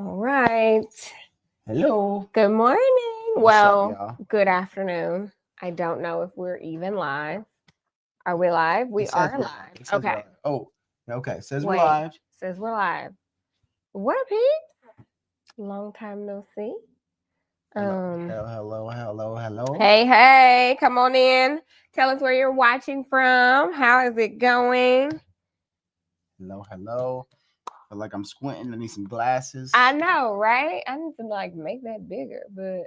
All right. Hello. Good morning. What's up, y'all? Good afternoon. I don't know if we're even live. Are we live? We are live. Okay. Oh, okay. Says Wait. we're live. Says we're live. What up, Pete? Long time no see. Hello. Hey, come on in. Tell us where you're watching from. How is it going? Hello. I feel like I'm squinting. I need some glasses. I know, right? I need to make that bigger, but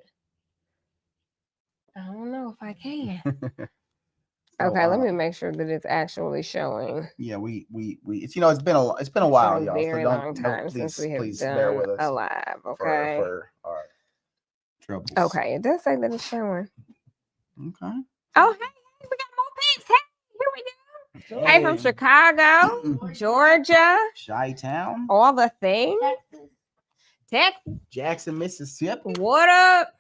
I don't know if I can. Okay, let me make sure that it's actually showing. Yeah, we it's it's been a while, y'all. Very long time since we have done with a live. Okay. For our troubles. Okay, it does say that it's showing. Okay. Oh, hey, we got more peeps. Hey, here we go. Hey, from Chicago, Georgia, Chi-town, all the things. Texas, Jackson, Mississippi. What up?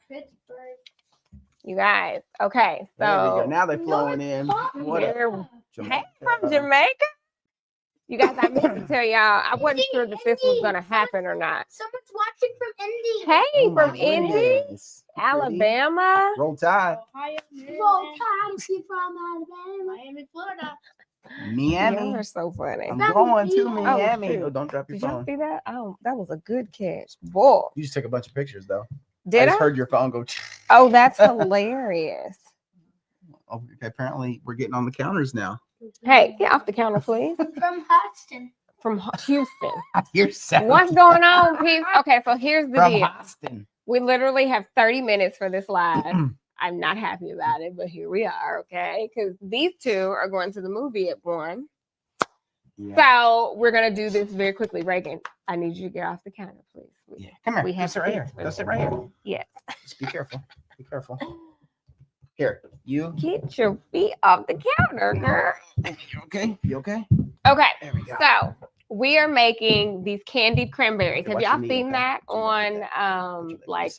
You guys. Okay, so now they're flowing in. Hey, from Jamaica. You guys, I meant to tell y'all, I wasn't sure that this was going to happen or not. Someone's watching from Indy. Hey, from Indy, Alabama. Roll Tide. Roll Tide if you're from Alabama. Miami, Florida. Miami. Y'all are so funny. I'm going to Miami. Oh, don't drop your phone. Did y'all see that? Oh, that was a good catch. Boy. You just took a bunch of pictures, though. Did I? Just heard your phone go. Oh, that's hilarious. Okay, apparently we're getting on the counters now. Hey, get off the counter, please. From Houston. From Houston. What's going on, peeps? Okay, so here's the deal. Houston. We literally have 30 minutes for this live. I'm not happy about it, but here we are, okay? Because these two are going to the movie at 1. Yeah. So we're going to do this very quickly. Reagan, I need you to get off the counter, please. Yeah, come here. We have sit right here. Go sit right here. Yes. Just be careful. Be careful. Here, you. Get your feet off the counter, girl. You okay? You okay? Okay. There we go. So we are making these candied cranberries. Have y'all seen that on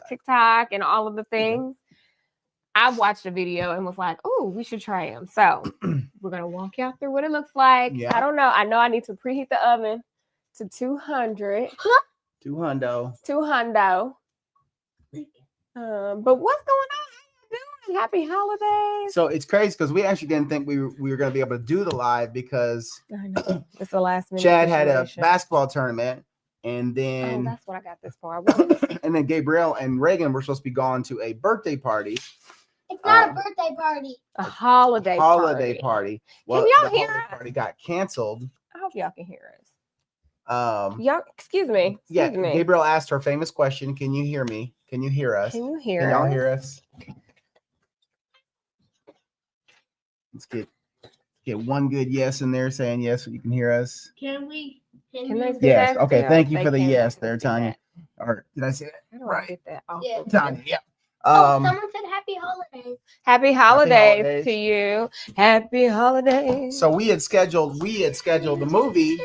TikTok and all of the things? I watched a video and was like, oh, we should try them. So we're going to walk y'all through what it looks like. Yeah. I don't know. I know I need to preheat the oven to 200. 200. But what's going on? Happy holidays. So it's crazy because we actually didn't think we were going to be able to do the live because it's the last minute. Chad had a basketball tournament, and then that's what I got this for. And then Gabrielle and Reagan were supposed to be gone to a birthday party. It's not a birthday party. A holiday party. Well, can y'all hear us? Party got canceled. I hope y'all can hear us. Y'all, excuse me. Gabrielle asked her famous question. Can you hear me? Can you hear us? Can y'all hear us? Let's get one good yes in there saying yes so you can hear us. Can we? Can they see yes. that? Okay. Yeah, thank you for the yes there, Tanya. Or did I say that? I don't get that. Yeah. Tanya. Yeah. Someone said happy holidays. Happy holidays to you. Happy holidays. So we had scheduled the movie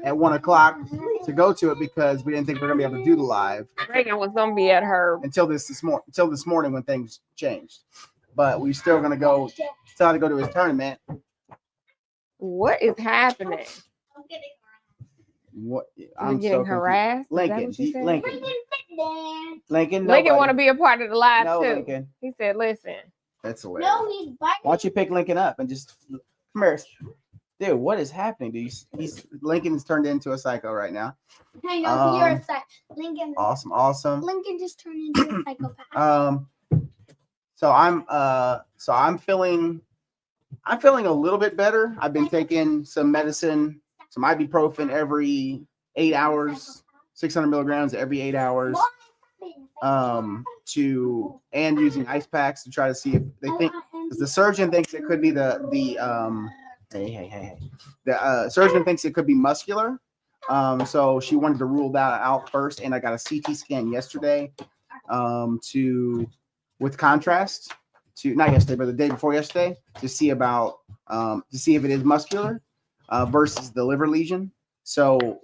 at 1 o'clock to go to it because we didn't think we were gonna be able to do the live. Reagan was gonna be at her until this morning when things changed. But we're still gonna go. Still have to go to his tournament. What is happening? I'm getting harassed. What? I'm getting harassed. Lincoln want to be a part of the live too. Lincoln. He said, "Listen." That's hilarious. No, he's biting. Why don't you pick Lincoln up and just come here, dude? What is happening? Lincoln's turned into a psycho right now. I know you're a psycho. Lincoln. Awesome. Lincoln just turned into a psychopath. So I'm feeling a little bit better. I've been taking some medicine, some ibuprofen every 8 hours, 600 milligrams every 8 hours. And using ice packs to try to see if they think, because the surgeon thinks it could be the surgeon thinks it could be muscular. So she wanted to rule that out first, and I got a CT scan yesterday with contrast not yesterday, but the day before yesterday to see if it is muscular versus the liver lesion. So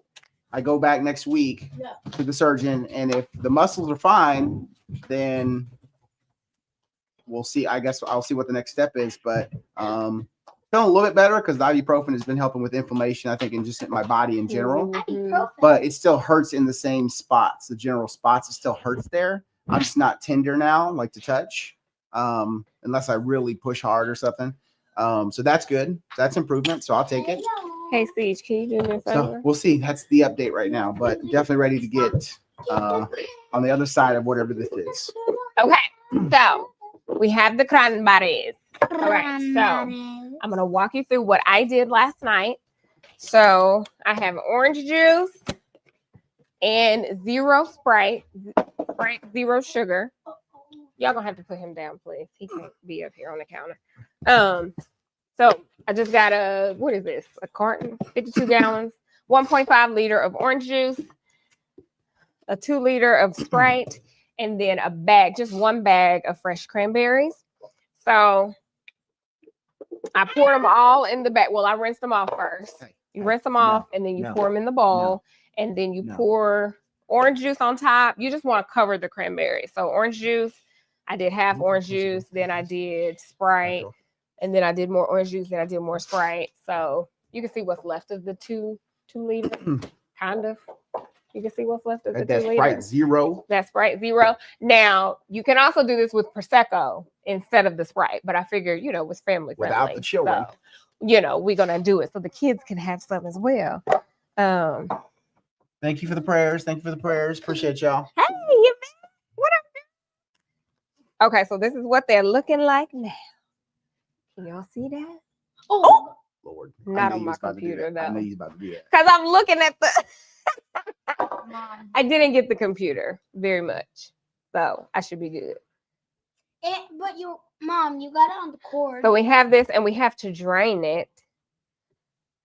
I go back next week to the surgeon, and if the muscles are fine, then we'll see. I guess I'll see what the next step is. But Feeling a little bit better because the ibuprofen has been helping with inflammation, I think, and just in my body in general. Mhm. But it still hurts in the same spots, the general spots. It still hurts there. I'm just not tender now, like to touch, unless I really push hard or something. So that's good. That's improvement. So I'll take it. Hey, Siege, can you do me a favor? So we'll see. That's the update right now, but definitely ready to get on the other side of whatever this is. Okay, so we have the cranberries. All right, so I'm gonna walk you through what I did last night. So I have orange juice and 0 Sprite, zero sugar. Y'all gonna have to put him down, please. He can't be up here on the counter. So I just got what is this? A carton, 52 gallons, 1.5 liter of orange juice, a 2 liter of Sprite, and then a bag, just one bag of fresh cranberries. So I poured them all in the bag. Well, I rinsed them off first. You rinse them off, and then you pour them in the bowl, and then you pour orange juice on top. You just want to cover the cranberries. So orange juice, I did half orange juice, then I did Sprite, and then I did more orange juice, then I did more Sprite. So you can see what's left of the 2 liter, kind of. You can see what's left of the 2 liter. Sprite Zero. That's Sprite Zero. Now, you can also do this with Prosecco instead of the Sprite, but I figured, it's family friendly. Without the children. So, we're going to do it so the kids can have some as well. Thank you for the prayers. Thank you for the prayers. Appreciate y'all. Hey, what up? Okay, so this is what they're looking like now. Can y'all see that? Oh, Lord. Not on my computer, though. I know he's about to do that. Because I'm looking at the... I didn't get the computer very much, so I should be good. But Mom, you got it on the cord. So we have this, and we have to drain it.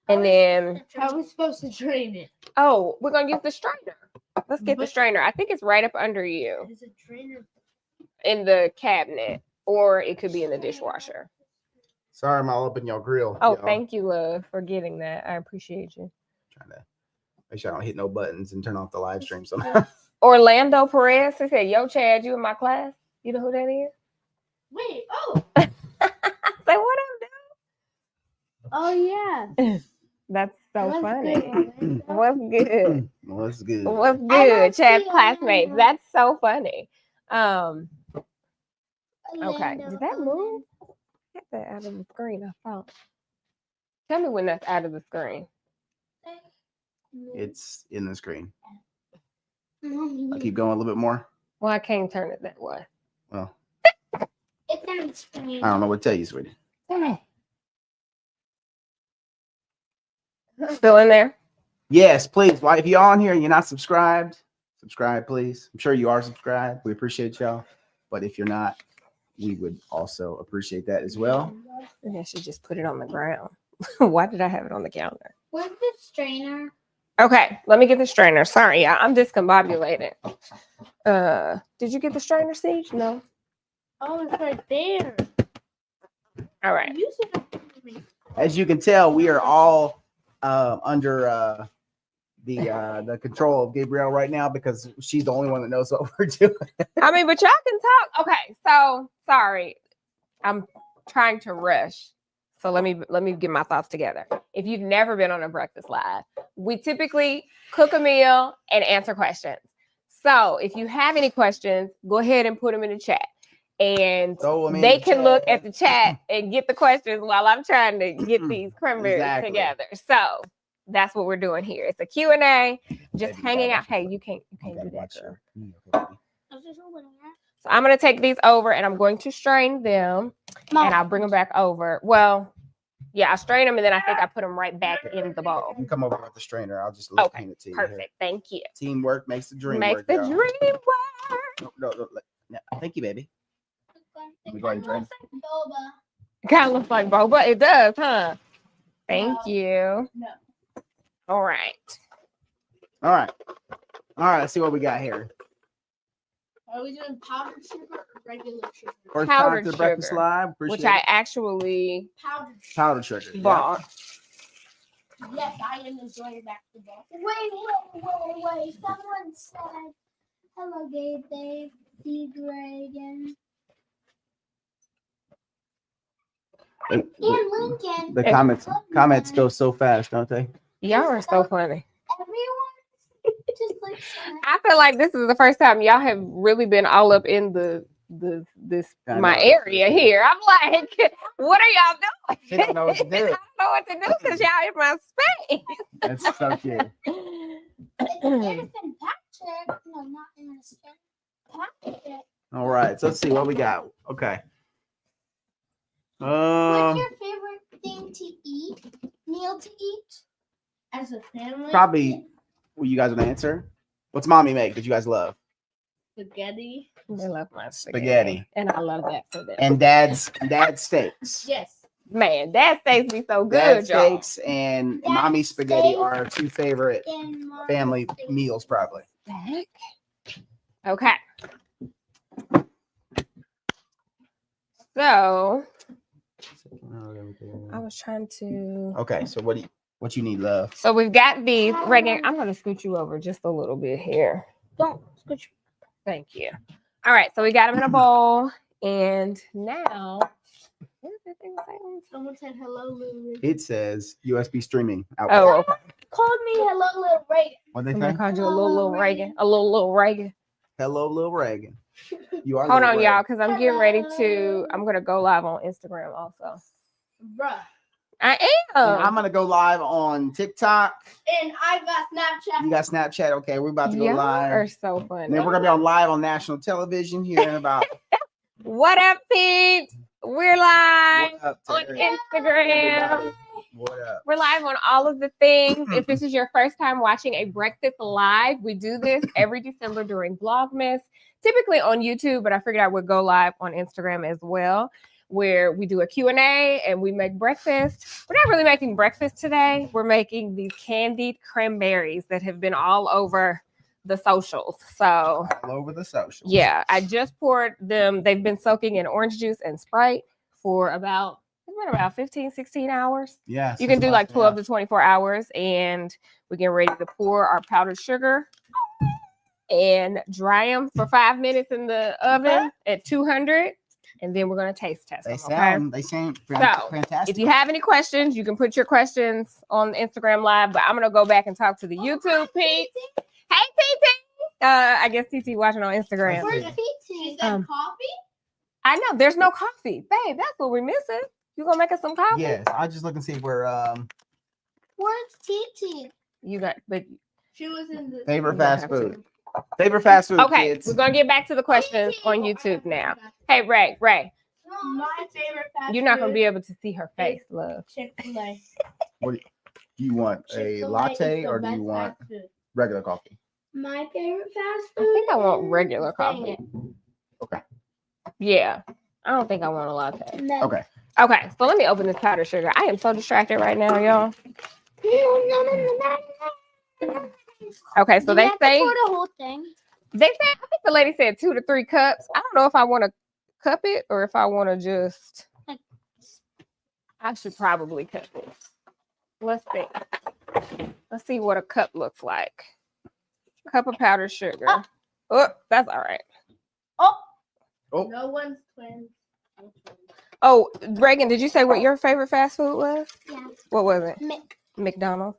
And then... How are we supposed to drain it? Oh, we're going to use the strainer. Let's get the strainer. I think it's right up under you. Is it strainer? In the cabinet, or it could be in the dishwasher. Sorry, I'm all up in your grill. Oh, y'all. thank you, love, for getting that. I appreciate you. Trying to make sure I don't hit no buttons and turn off the live stream somehow. Orlando Perez, he said, yo, Chad, you in my class? You know who that is? Wait, oh. Say, what I'm doing? Oh, yeah. That's so What's funny. good? What's good? What's good? What's I good? don't Chad's see classmates. Orlando. That's so funny. Okay. Orlando, Did that move? Get that out of the screen, I thought. Tell me when that's out of the screen. It's in the screen. Mommy, I'll keep going a little bit more. Well, I can't turn it that way. Well, it's on the screen. I don't know what to tell you, sweetie. Still in there? Yes, please. Well, if you're on here and you're not subscribed, subscribe, please. I'm sure you are subscribed. We appreciate y'all. But if you're not, we would also appreciate that as well. Maybe I should just put it on the ground. Why did I have it on the counter? Where's the strainer? Okay, let me get the strainer. Sorry, y'all. I'm discombobulated. Did you get the strainer, Siege? No. Oh, it's right there. All right. You said that to me. As you can tell, we are all under the control of Gabrielle right now because she's the only one that knows what we're doing. I mean, but y'all can talk. Okay, so sorry. I'm trying to rush. So let me get my thoughts together. If you've never been on a breakfast live, we typically cook a meal and answer questions. So if you have any questions, go ahead and put them in the chat. And they can look at the chat and get the questions while I'm trying to get these cranberries together. So that's what we're doing here. It's a Q&A, just hanging out. Hey, you can't do that, girl. So I'm going to take these over and I'm going to strain them. Mom. And I'll bring them back over. Well, yeah, I strain them and then I think I put them right back in the bowl. You can come over with the strainer. I'll just Okay, hand it to you. perfect. Here. Thank you. Teamwork makes the dream Makes work. the y'all. dream work. No. Thank you, baby. Let me go ahead and drain. Kind of looks like boba. It does, huh? Thank you. No. All right. All right. Let's see what we got here. Are we doing powdered sugar or regular sugar? First Powdered time to Breakfast sugar, Live. Appreciate which I it. actually Powdered sugar. Yeah. bought. Yes, I am enjoying basketball. Wait. Someone said, hello, Dave, D. Dragon. The, Lincoln. the comments go so fast, don't they? Y'all are so funny. Everyone just like I feel like this is the first time y'all have really been all up in my area here. I'm like, what are y'all doing? She don't know what to do. I don't know what to do because y'all in my space. That's so cute. Innocent Patrick. No, not innocent. Patrick. All right, so let's see what we got. Okay. What's your favorite thing to eat? Meal to eat? As a family? Probably. Will you guys want to answer? What's mommy make that you guys love? Spaghetti. They love my Spaghetti. and I love that for them. And dad's steaks. Yes. Man, that steaks be so good, Dad's y'all. steaks and Dad's mommy's spaghetti steak are our two favorite And Mom's family steak. meals, probably. Okay. So I was trying to. Okay, so what you need, love? So we've got these. Reagan, I'm going to scoot you over just a little bit here. Don't scooch. Thank you. All right, so we got them in a bowl, and now. What does that thing say? Someone said hello, little Ray. It says USB streaming out. Oh, okay. Called me hello, little Ray. What they Somebody say? called you a little Reagan. A little Reagan. Hello, Lil Reagan. You are. Hold Lil on, Reagan. y'all, because I'm getting ready to. I'm going to go live on Instagram also. Bruh. I And am. I'm gonna go live on TikTok. And I got Snapchat. You got Snapchat? Okay, we're about to go Y'all live. are so And funny. then we're gonna be on live on national television here in about. What up, peeps? We're live What up to on everybody? Instagram. What up? We're live on all of the things. If this is your first time watching a breakfast live, we do this every December during VLOGMAS, typically on YouTube, but I figured I would go live on Instagram as well, where we do a Q&A and we make breakfast. We're not really making breakfast today. We're making these candied cranberries that have been all over the socials. So All over the socials. yeah, I just poured them. They've been soaking in orange juice and Sprite for about 15, 16 hours. Yeah. You can do like 12 to 24 hours, and we're getting ready to pour our powdered sugar and dry them for 5 minutes in the oven at 200. And then we're going to taste test them, They sound So, fantastic. If you have any questions, you can put your questions on Instagram Live, but I'm going to go back and talk to the YouTube peeps. Hey, TT. I guess TT watching on Instagram. Where's PT? Is that coffee? I know, there's no coffee. Babe, that's what we're missing. You going to make us some coffee? Yes, I just look and see where Where's TT? You got, but She was in the favorite You don't fast have food. Favorite fast food. okay, Kids. we're going to get back to the questions on YouTube now. Hey, Ray, My favorite fast you're not going to be able to see her face, love. Chick-fil-A. What do you want? A Chick-fil-A latte is the or do best you want fast food. regular coffee? My favorite fast I food? think I want is- regular Dang coffee. it. Okay. Yeah, I don't think I want a latte. No. Okay. Okay, so let me open this powdered sugar. I am so distracted right now, y'all. Okay, so Do we they have to say pour the whole thing? I think the lady said 2 to 3 cups. I don't know if I want to cup it or if I want to just. I should probably cup it. Let's see. Let's see what a cup looks like. Cup of powdered sugar. Oh, that's all right. Oh. Oh. No one's twins. Oh, Reagan, did you say what your favorite fast food was? Yeah. What was it? Mick. McDonald's.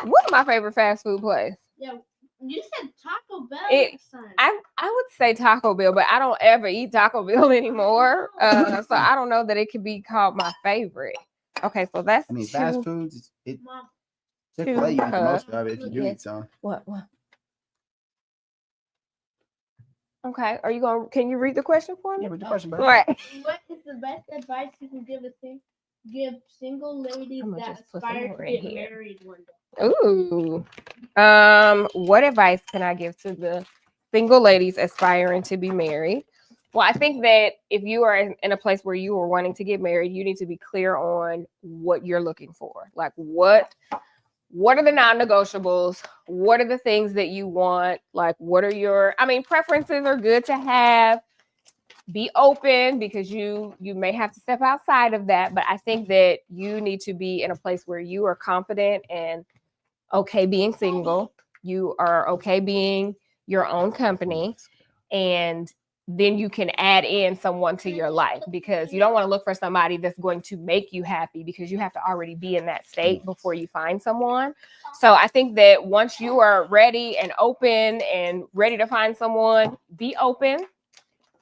What's my favorite fast food place? Yeah. You said Taco Bell. It- son. I would say Taco Bell, but I don't ever eat Taco Bell anymore. So I don't know that it could be called my favorite. Okay, so that's I mean, two. fast foods. Mom. Chick-fil-A, you eat the cups. most of it if you do Yeah. eat some. What? Okay, can you read the question for me? Yeah, but the question, All right. What is the best advice you can give single ladies I'ma that just put some aspire more to in get here. married one day? Ooh. What advice can I give to the single ladies aspiring to be married? Well, I think that if you are in a place where you are wanting to get married, you need to be clear on what you're looking for. Like what are the non-negotiables? What are the things that you want? Like what are your, preferences are good to have. Be open because you may have to step outside of that, but I think that you need to be in a place where you are confident and okay being single. You are okay being your own company, and then you can add in someone to your life, because you don't want to look for somebody that's going to make you happy, because you have to already be in that state before you find someone. So I think that once you are ready and open and ready to find someone, be open,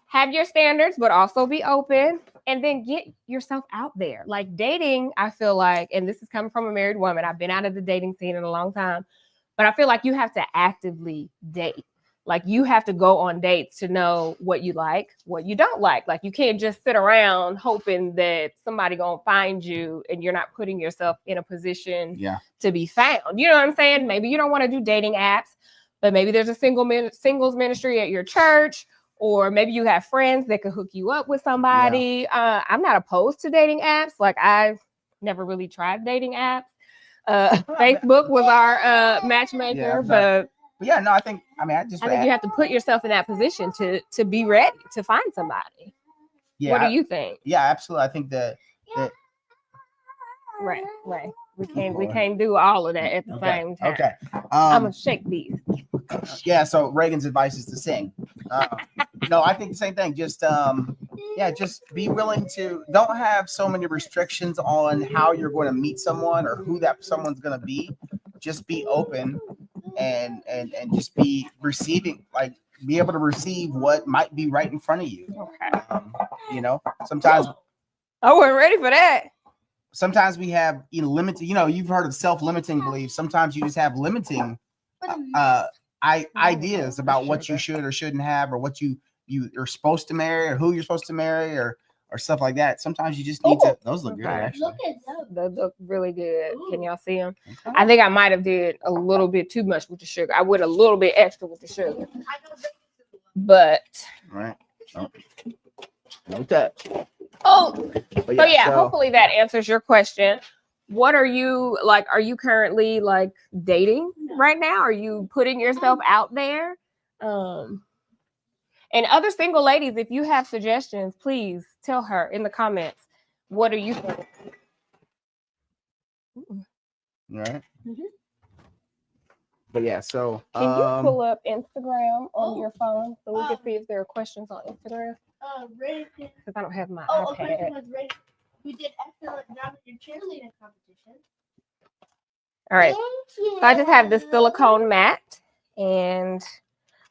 have your standards, but also be open, and then get yourself out there. Like dating, I feel like, and this is coming from a married woman, I've been out of the dating scene in a long time, but I feel like you have to actively date. Like you have to go on dates to know what you like, what you don't like. Like you can't just sit around hoping that somebody gonna find you and you're not putting yourself in a position to be found. You know what I'm saying? Maybe you don't want to do dating apps, but maybe there's a singles ministry at your church, or maybe you have friends that could hook you up with somebody. I'm not opposed to dating apps. Like I've never really tried dating apps. Facebook was our matchmaker, but yeah, no, I think you have to put yourself in that position to be ready to find somebody. Yeah, what do you think? Yeah, absolutely. I think that right. We can't do all of that at the same time. Okay. I'm gonna shake these. Yeah, so Reagan's advice is to sing. No, I think the same thing. Just just be willing to, don't have so many restrictions on how you're going to meet someone or who that someone's going to be. Just be open and just be receiving, like be able to receive what might be right in front of you. Okay. Sometimes I wasn't ready for that. Sometimes we have limited, you've heard of self-limiting beliefs. Sometimes you just have limiting ideas about what you should or shouldn't have, or what you are supposed to marry, or who you're supposed to marry, or stuff like that. Sometimes you just need to. Those look good, actually. Look at those. Those look really good. Can y'all see them? Okay. I think I might have did a little bit too much with the sugar. I went a little bit extra with the sugar, but right. Oh. No touch. Oh, but yeah, hopefully that answers your question. What are you like? Are you currently like dating right now? Are you putting yourself out there? And other single ladies, if you have suggestions, please tell her in the comments. What are you thinking? Right. But yeah, so can you pull up Instagram on your phone so we can see if there are questions on Instagram? Because I don't have my iPad. You did excellent job in your cheerleading competition. All right. So I just have this silicone mat, and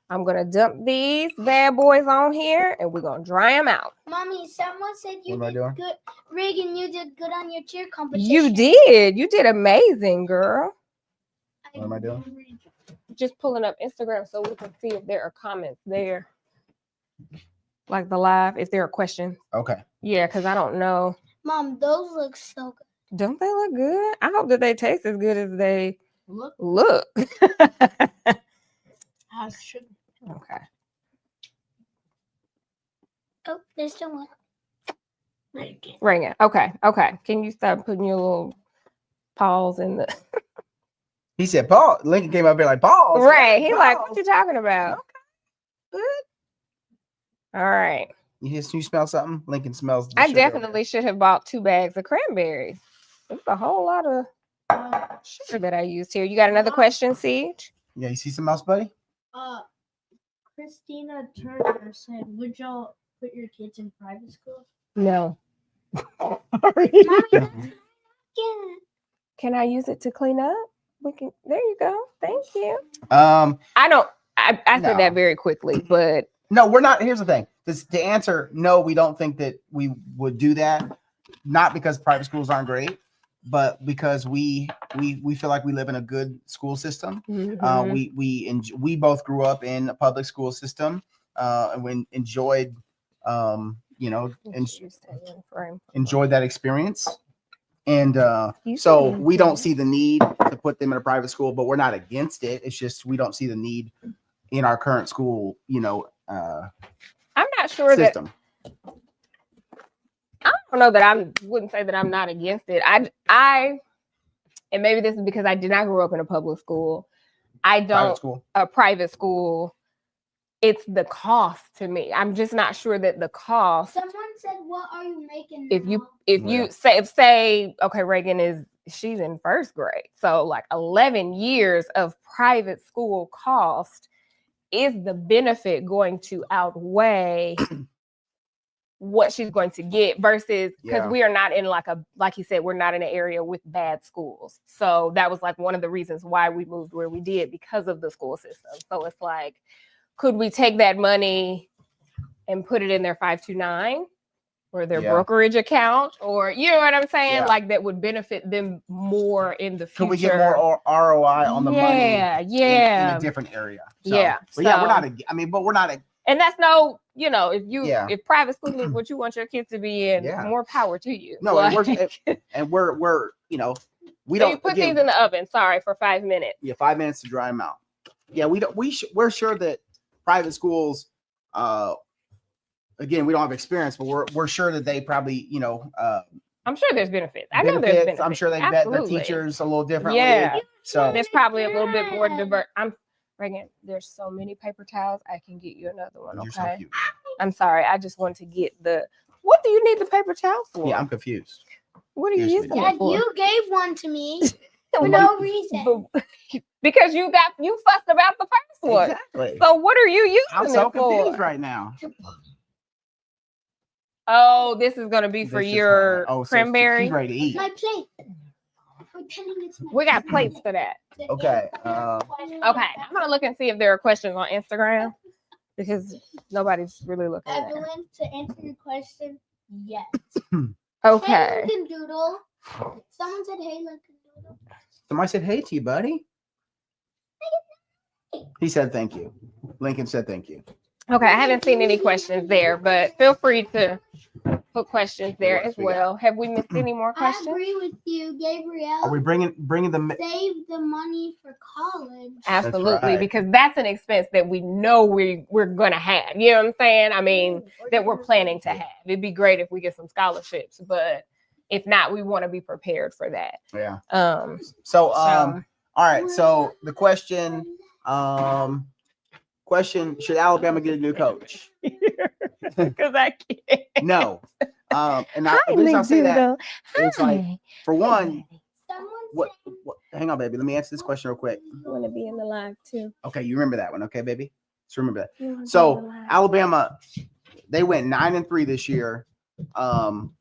I'm going to dump these bad boys on here, and we're going to dry them out. Mommy, someone said you did good. Reagan, you did good on your cheer competition. You did. You did amazing, girl. What am I doing? Just pulling up Instagram so we can see if there are comments there. Like the live, if there are questions. Okay. Yeah, because I don't know. Mom, those look so good. Don't they look good? I hope that they taste as good as they look. Okay. Oh, there's still one. Reagan. Okay. Can you stop putting your little paws in the... He said, Paul. Lincoln came up here like, Paul. Right. He's like, what you talking about? Okay. Good. All right. You smell something? Lincoln smells the I sugar. definitely should have bought 2 bags of cranberries. There's a whole lot of sugar that I used here. You got another question, Siege? Yeah, you see something else, buddy? Christina Turner said, would y'all put your kids in private school? No. Can I use it to clean up? There you go. Thank you. I said that very quickly, but no, we're not. Here's the thing. To answer, no, we don't think that we would do that. Not because private schools aren't great, but because we feel like we live in a good school system. Mm-hmm. We both grew up in a public school system, and we enjoyed, enjoyed that experience. And so we don't see the need to put them in a private school, but we're not against it. It's just we don't see the need in our current school, I'm not sure system. I don't know that I wouldn't say that I'm not against it. I and maybe this is because I did not grow up in a public school. I don't a private school. It's the cost to me. I'm just not sure that the cost. Someone said, "What are you making?" If you say okay, Reagan she's in first grade, so like 11 years of private school cost is the benefit going to outweigh what she's going to get versus because we are not in like he said, we're not in an area with bad schools. So that was like one of the reasons why we moved where we did, because of the school system. So it's like, could we take that money and put it in their 529 or their brokerage account, or you know what I'm saying? Yeah. Like that would benefit them more in the future. Could we get more ROI on the money? Yeah. In a different area. So, yeah. But yeah, we're not. But we're not. And that's no, if private school is what you want your kids to be in, more power to you. No, like, we're we so don't you put these in the oven. Sorry, for 5 minutes. Yeah, 5 minutes to dry them out. Yeah, we're sure that private schools, again, we don't have experience, but we're sure that they probably, I'm sure there's benefits. I know there's benefits. I'm sure they vet the teachers a little differently. Yeah. So there's probably a little bit more diverse. Reagan, there's so many paper towels. I can get you another one. You're Okay. so cute. I'm sorry. I just want to get what do you need the paper towel for? Yeah, I'm confused. What are you using Dad, it for? you gave one to me for no reason. Because you fussed about the first one. Exactly. So what are you using I'm so it for? confused right now. Oh, this is gonna be for your cranberry. She's ready to eat. My plate. Pretending it's my We got plates for that. Okay. Okay, I'm gonna look and see if there are questions on Instagram because nobody's really looking at it. Evelyn, to answer your question, yes. Okay. Hey, Lincoln Doodle. Someone said, "Hey, Lincoln Doodle." Somebody said, "Hey to you, buddy." He said, "Thank you." Lincoln said, "Thank you." Okay, I haven't seen any questions there, but feel free to put questions there as well. Have we missed any more I questions? agree with you, Gabrielle. Are we bringing the? Save the money for college. Absolutely, right. because that's an expense that we know we're gonna have. You know what I'm saying? I mean, that we're planning to have. It'd be great if we get some scholarships, but if not, we want to be prepared for that. Yeah. So all right. So the question, should Alabama get a new coach? Because I can't. No. And the reason I say that is like, for one, what? Hang on, baby. Let me answer this question real quick. You want to be in the live too? Okay, you remember that one, okay, baby? Just remember that. So Alabama, they went 9-3 this year. Once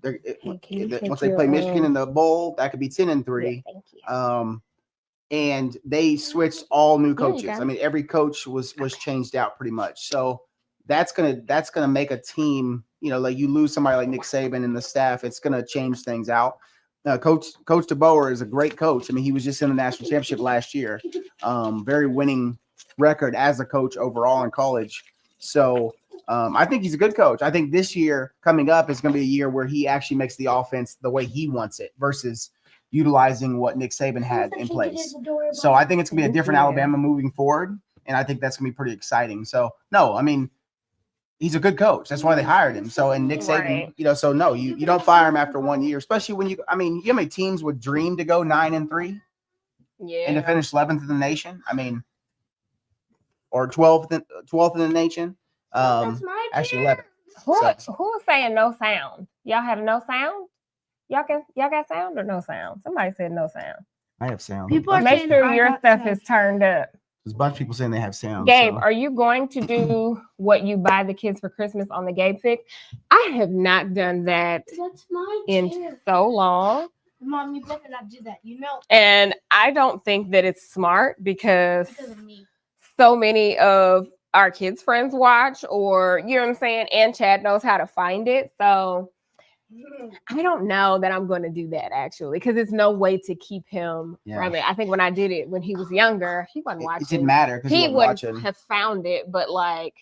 they play Michigan in the bowl, that could be 10-3. Yeah, thank you. And they switched all new coaches. I mean, every coach was changed out pretty much. So that's gonna make a team. Like you lose somebody like Nick Saban and the staff, it's gonna change things out. Coach DeBoer is a great coach. I mean, he was just in the national championship last year. Very winning record as a coach overall in college. So I think he's a good coach. I think this year coming up is going to be a year where he actually makes the offense the way he wants it versus utilizing what Nick Saban had in place. So I think it's going to be a different Alabama moving forward, and I think that's going to be pretty exciting. So no, I mean, he's a good coach. That's why they hired him. So, and Nick Saban, so no, you don't fire him after 1 year, especially when you know how many teams would dream to go 9-3, and to finish 11th in the nation. I mean, or 12th in the nation. Actually 11th. Who's saying no sound? Y'all have no sound? Y'all got sound or no sound? Somebody said no sound. I have sound. Make sure your stuff is turned up. There's a bunch of people saying they have sound. Gabe, are you going to do what you buy the kids for Christmas on the Gabe Fix? I have not done that in so long. Mom, you better not do that. And I don't think that it's smart because so many of our kids' friends watch, or you know what I'm saying, and Chad knows how to find it. So I don't know that I'm going to do that actually, because there's no way to keep him from it. I think when I did it when he was younger, he wasn't watching. It didn't matter because he wouldn't have found it. But like,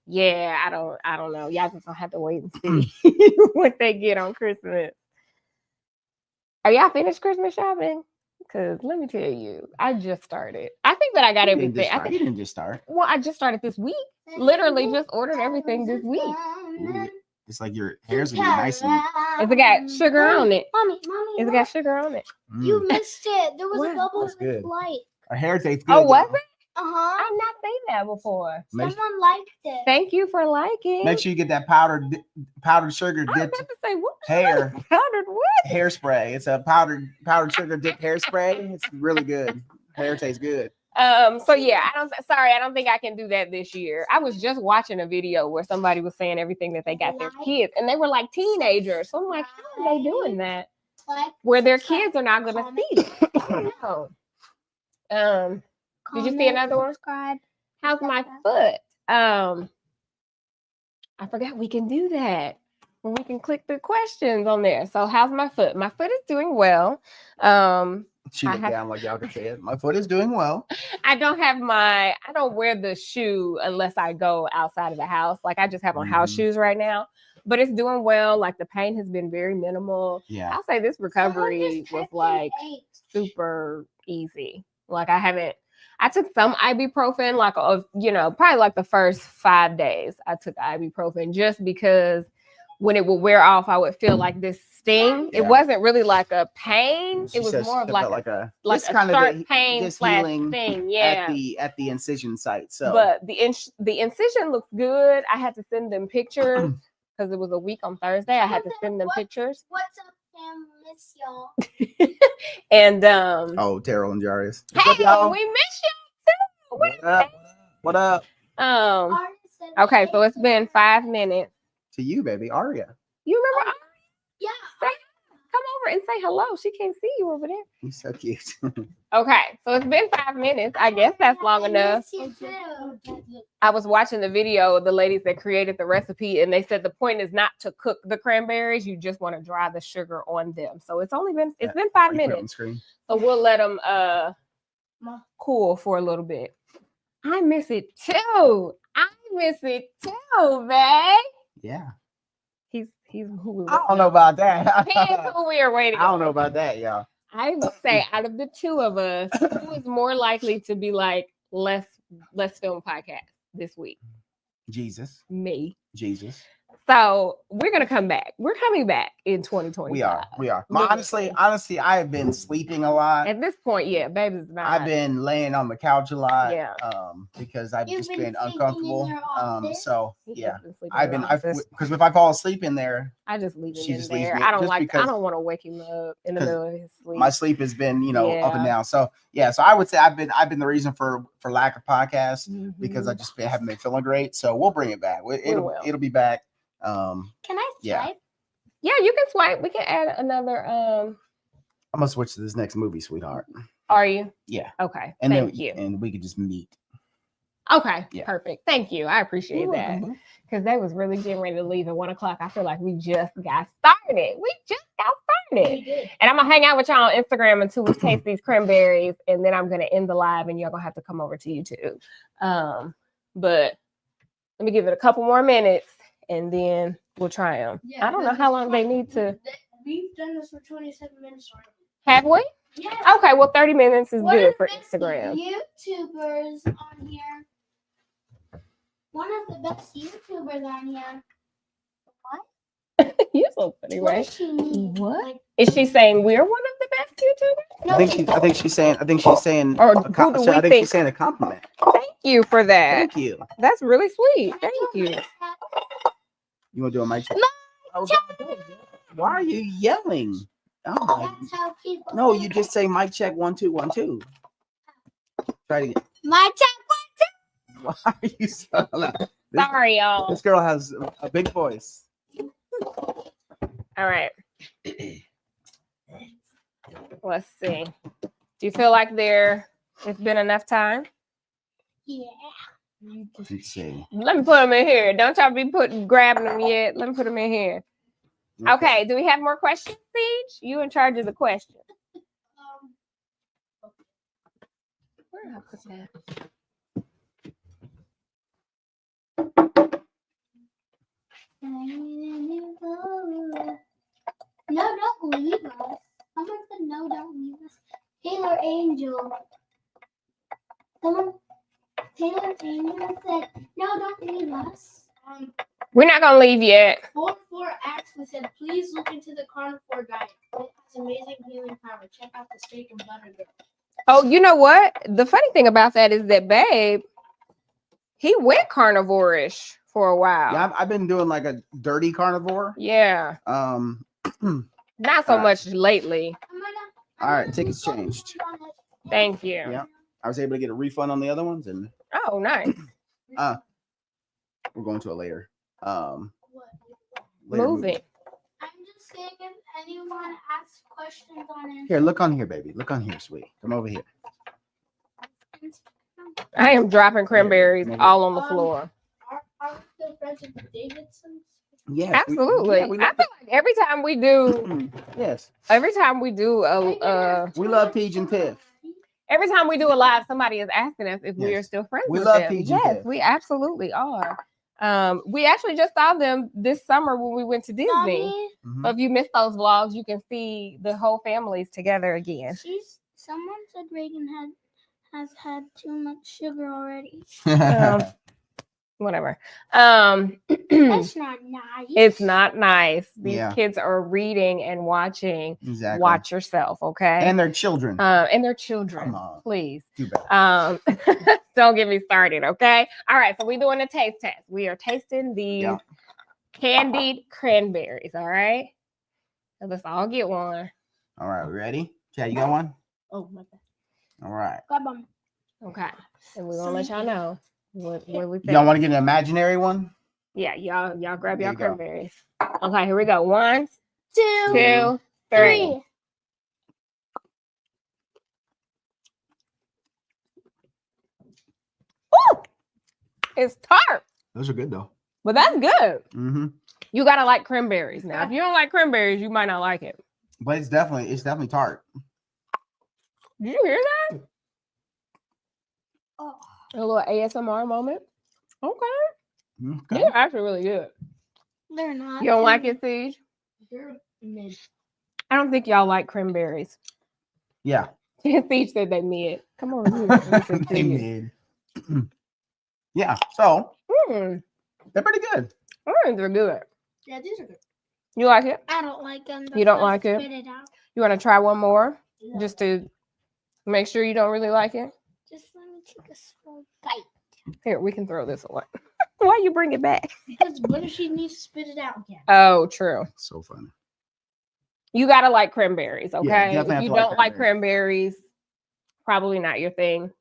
yeah, I don't know. Y'all just gonna have to wait and see what they get on Christmas. Are y'all finished Christmas shopping? Because let me tell you, I just started. I think that I got everything. You didn't just start. Well, I just started this week. Literally just ordered everything this week. Ooh, it's like your hair's gonna be nice and It's got sugar on it. Mommy, It's got sugar on it. you missed it. There was What? a bubble That's good. with light. our hair tastes good. Oh, was it? Uh-huh. I've not seen that before. Someone liked it. Thank you for liking. Make sure you get that powdered sugar I was dipped about to say, what? hair Powdered what? hairspray. It's a powdered sugar dipped hairspray. It's really good. Hair tastes good. So yeah, I don't think I can do that this year. I was just watching a video where somebody was saying everything that they got their kids, and they were like teenagers. So I'm like, how are they doing that? Where their kids are not going to see it. I don't know. Did you see another one? How's my foot? I forgot we can do that. When we can click the questions on there. So how's my foot? My foot is doing well. She looked down like y'all could say it. My foot is doing well. I don't wear the shoe unless I go outside of the house. Like I just have on house shoes right now. But it's doing well. Like the pain has been very minimal. Yeah. I'll say this recovery was like super easy. Like I took some ibuprofen, like, probably like the first 5 days I took ibuprofen just because when it would wear off, I would feel like this sting. Yeah. It wasn't really like a pain. It was more of like a sharp pain slash thing. Yeah. At the incision site. So, but the incision looks good. I had to send them pictures because it was a week on Thursday. I had to send them pictures. What's up, fam? Miss y'all. And Terrell and Jarius. Hey, we miss y'all too. What up? Okay, so it's been 5 minutes. To you, baby, Aria. You remember Aria? Yeah. Come over and say hello. She can't see you over there. He's so cute. Okay, so it's been 5 minutes. I guess that's long enough. I was watching the video of the ladies that created the recipe, and they said the point is not to cook the cranberries. You just want to dry the sugar on them. So it's been 5 minutes. So we'll let them cool for a little bit. I miss it too. Babe. Yeah. He's who we were. I don't know about that. He's who we are waiting. I don't know about that, y'all. I would say out of the two of us, who is more likely to be like, let's film podcast this week? Jesus. Me. Jesus. So we're gonna come back. We're coming back in 2020. We are. Honestly, I have been sleeping a lot. At this point, yeah, baby's not. I've been laying on the couch a lot. Yeah. Because I've just been uncomfortable. So yeah, because if I fall asleep in there, I just leave him in there. I don't want to wake him up in the middle of his sleep. My sleep has been, up and down. So yeah, so I would say I've been the reason for lack of podcasts because I just haven't been feeling great. So we'll bring it back. It'll be back. Can I swipe? Yeah, you can swipe. We can add another. I'm gonna switch to this next movie, sweetheart. Are you? Yeah. Okay. And Thank you. And we could just meet. Okay. Yeah. Perfect. Thank you. I appreciate that because they was really getting ready to leave at 1 o'clock. I feel like we just got started. And I'm gonna hang out with y'all on Instagram until we taste these cranberries, and then I'm gonna end the live, and y'all gonna have to come over to YouTube. But let me give it a couple more minutes. And then we'll try them. Yeah, I don't know how long they need to. We've done this for 27 minutes already. Have we? Yeah. Okay, well, 30 minutes is good for Instagram. YouTubers on here. One of the best YouTubers on here. What? You're so funny, right? What does she mean? What? Is she saying we're one of the best YouTubers? No, I think she's saying. Or who do we think? She's saying a compliment. Thank you for that. Thank you. That's really sweet. Thank you. You want to do a mic check? No, why are you yelling? Oh, that's how people. No, you just say mic check 1 2 1 2. Try it again. Mic check 1 2. Why are you so loud? Sorry, y'all. This girl has a big voice. All right. Let's see. Do you feel like it's been enough time? Yeah. Let's see. Let me put them in here. Don't y'all be grabbing them yet. Let me put them in here. Okay. Do we have more questions, Siege? You in charge of the questions. Where did I put that? No, don't leave us. Someone said no, don't leave us. Taylor Angel. Taylor Angel said, no, don't leave us. We're not gonna leave yet. 44 actually said, please look into the carnivore diet. It has amazing healing power. Check out the steak and butter girl. Oh, you know what? The funny thing about that is that Babe, he went carnivore-ish for a while. Yeah, I've been doing like a dirty carnivore. Yeah. Not so much lately. All right, tickets changed. Thank you. Yeah. I was able to get a refund on the other ones, and Oh, nice. we're going to it later. What? Later Move movie. it. I'm just saying if anyone asks questions on it. Here, look on here, baby. Look on here, sweetie. Come over here. I am dropping cranberries all on the floor. Are the friends of Davidsons? Yes, Absolutely. we I love feel like every time we do, yes, a we love Teej and Tiff. every time we do a live, somebody is asking us if we Yes. are still friends We with love them. Teej and Yes, Tiff. we absolutely are. We actually just saw them this summer when we went to Disney. Mommy, So if you missed those vlogs, you can see the whole families together again. someone said Reagan has had too much sugar already. Whatever. That's not nice. It's not nice. These Yeah. kids are reading and watching. Exactly. Watch yourself, okay? And their children. And their children. Come on. Please. Too bad. Don't get me started, okay? All right, so we're doing a taste test. We are tasting these candied cranberries, all right? So let's all get one. All right, we ready? Chad, you got one? Oh my god. All right. Okay. And we're gonna let y'all know what we think. Y'all want to get an imaginary one? Yeah, y'all grab There y'all you go. cranberries. Okay, here we go. 1, 2, 2, 3. Woo! It's tart, Those are good though. but that's good. Mm-hmm. You gotta like cranberries. Now, if you don't like cranberries, you might not like it. But it's definitely tart. Did you hear that? Oh, A little ASMR moment. Okay. Okay. They're actually really good. they're not. You don't like it, Siege? They're mid. I don't think y'all like cranberries. Yeah. Siege said they mid. Come on. Listen to They you. did. Yeah. So Mm, they're pretty good. they're good. Yeah, these are good. You like it? I don't like them. You don't like it? Spit it out. You want to try one more No. just to make sure you don't really like it? Just let me take a small bite. Here, we can throw this away. Why you bring it back? Because what if she needs to spit it out again? Oh, true. So funny. You gotta like cranberries, okay? definitely have If you to like don't like cranberries, probably not your thing.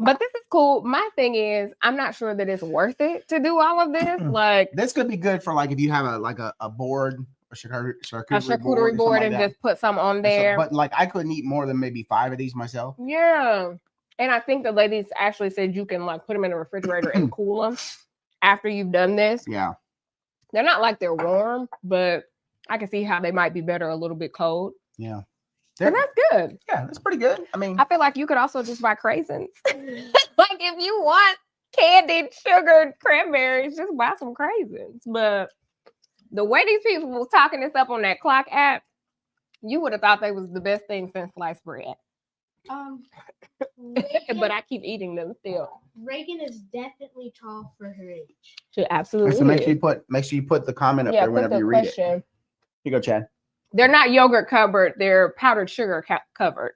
But this is cool. My thing is, I'm not sure that it's worth it to do all of this. Like This could be good for like if you have a board, a charcuterie, a charcuterie board and just put some on there. But like I couldn't eat more than maybe 5 of these myself. Yeah. And I think the ladies actually said you can like put them in the refrigerator and cool them after you've done this. Yeah. They're not like they're warm, but I can see how they might be better a little bit cold. Yeah. But that's good. Yeah, that's pretty good. I mean, I feel like you could also just buy craisins. Like if you want candied sugared cranberries, just buy some craisins. But the way these people was talking this up on that clock app, you would have thought they was the best thing since sliced bread. But I keep eating them still. Reagan is definitely tall for her age. She absolutely. so make is. sure you put the comment up Yeah, there put whenever the you read question. it. Here you go, Chad. They're not yogurt covered. They're powdered sugar covered.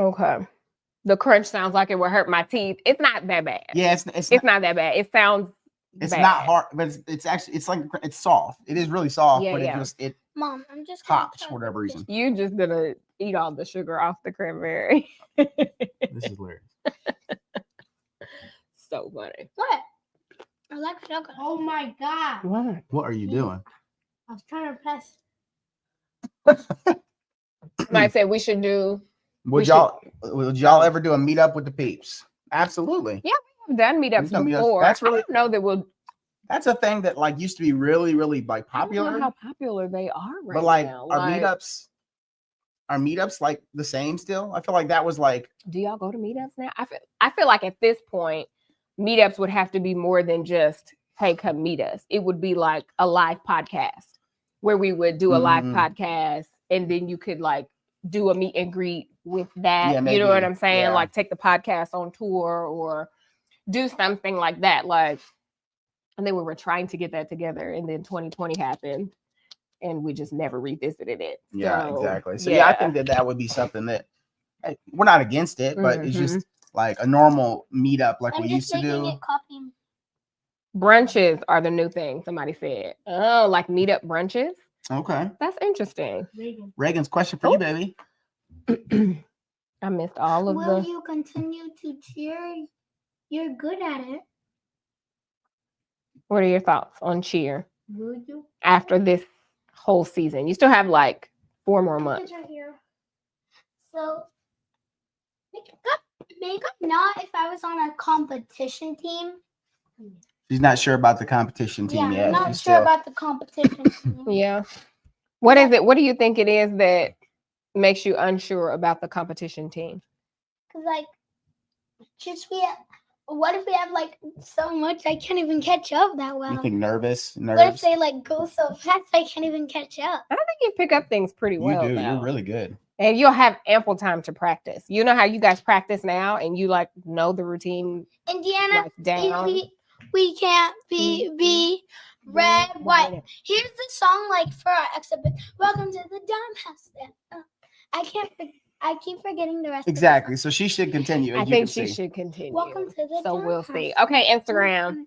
Okay. The crunch sounds like it would hurt my teeth. It's not that bad. Yeah, It's not that bad. It sounds it's bad. not hard, but it's actually it's soft. It is really soft, Yeah, but yeah. it Mom, I'm just gonna pops for whatever reason. You just gonna eat all the sugar off the cranberry. This is hilarious. So funny. What? I like sugar. Oh my god. What? What are you doing? I was trying to press. Might say we should do. Would y'all ever do a meetup with the peeps? Absolutely. Yeah, we've done meetups We've done meetups. before. That's really- I don't know that we'll. That's a thing that like used to be really, really like I don't know popular. how popular they are right But like now. are meetups like the same still? I feel like that was like Do y'all go to meetups now? I feel like at this point, meetups would have to be more than just, hey, come meet us. It would be like a live podcast where we would do a live podcast and then you could like do a meet and greet with that. Yeah, You know what maybe. I'm saying? Yeah. Like take the podcast on tour or do something like that. Like, and then we were trying to get that together and then 2020 happened and we just never revisited it. yeah, So, exactly. So yeah, I think that would be something that we're not against it, but it's just like a normal meetup like I'm we just used to making do. it copy. Brunches are the new thing, somebody said. Oh, like meetup brunches. Okay. That's interesting. Reagan's question for you, baby. I missed all of Will the. you continue to cheer? You're good at it. What are your thoughts on cheer Will you? after this whole season? You still have like 4 more months. It's right here. So, make up not if I was on a competition team. She's not sure about the competition team yet. I'm not sure about the competition team. Yeah. What is it? What do you think it is that makes you unsure about the competition team? Cause like, what if we have like so much I can't even catch up that well? You think nervous? What if they like go so fast I can't even catch up? I don't think you pick up things pretty well. You do. Though. You're really good. And you'll have ample time to practice. You know how you guys practice now, and you like know the routine. Indiana, like, down. We can't be red, white. Here's the song like for our exhibit. Welcome to the Dime House. I keep forgetting the rest. Exactly. So she should continue. I think she should continue. Welcome to the So Dime we'll House. see. Okay, Instagram.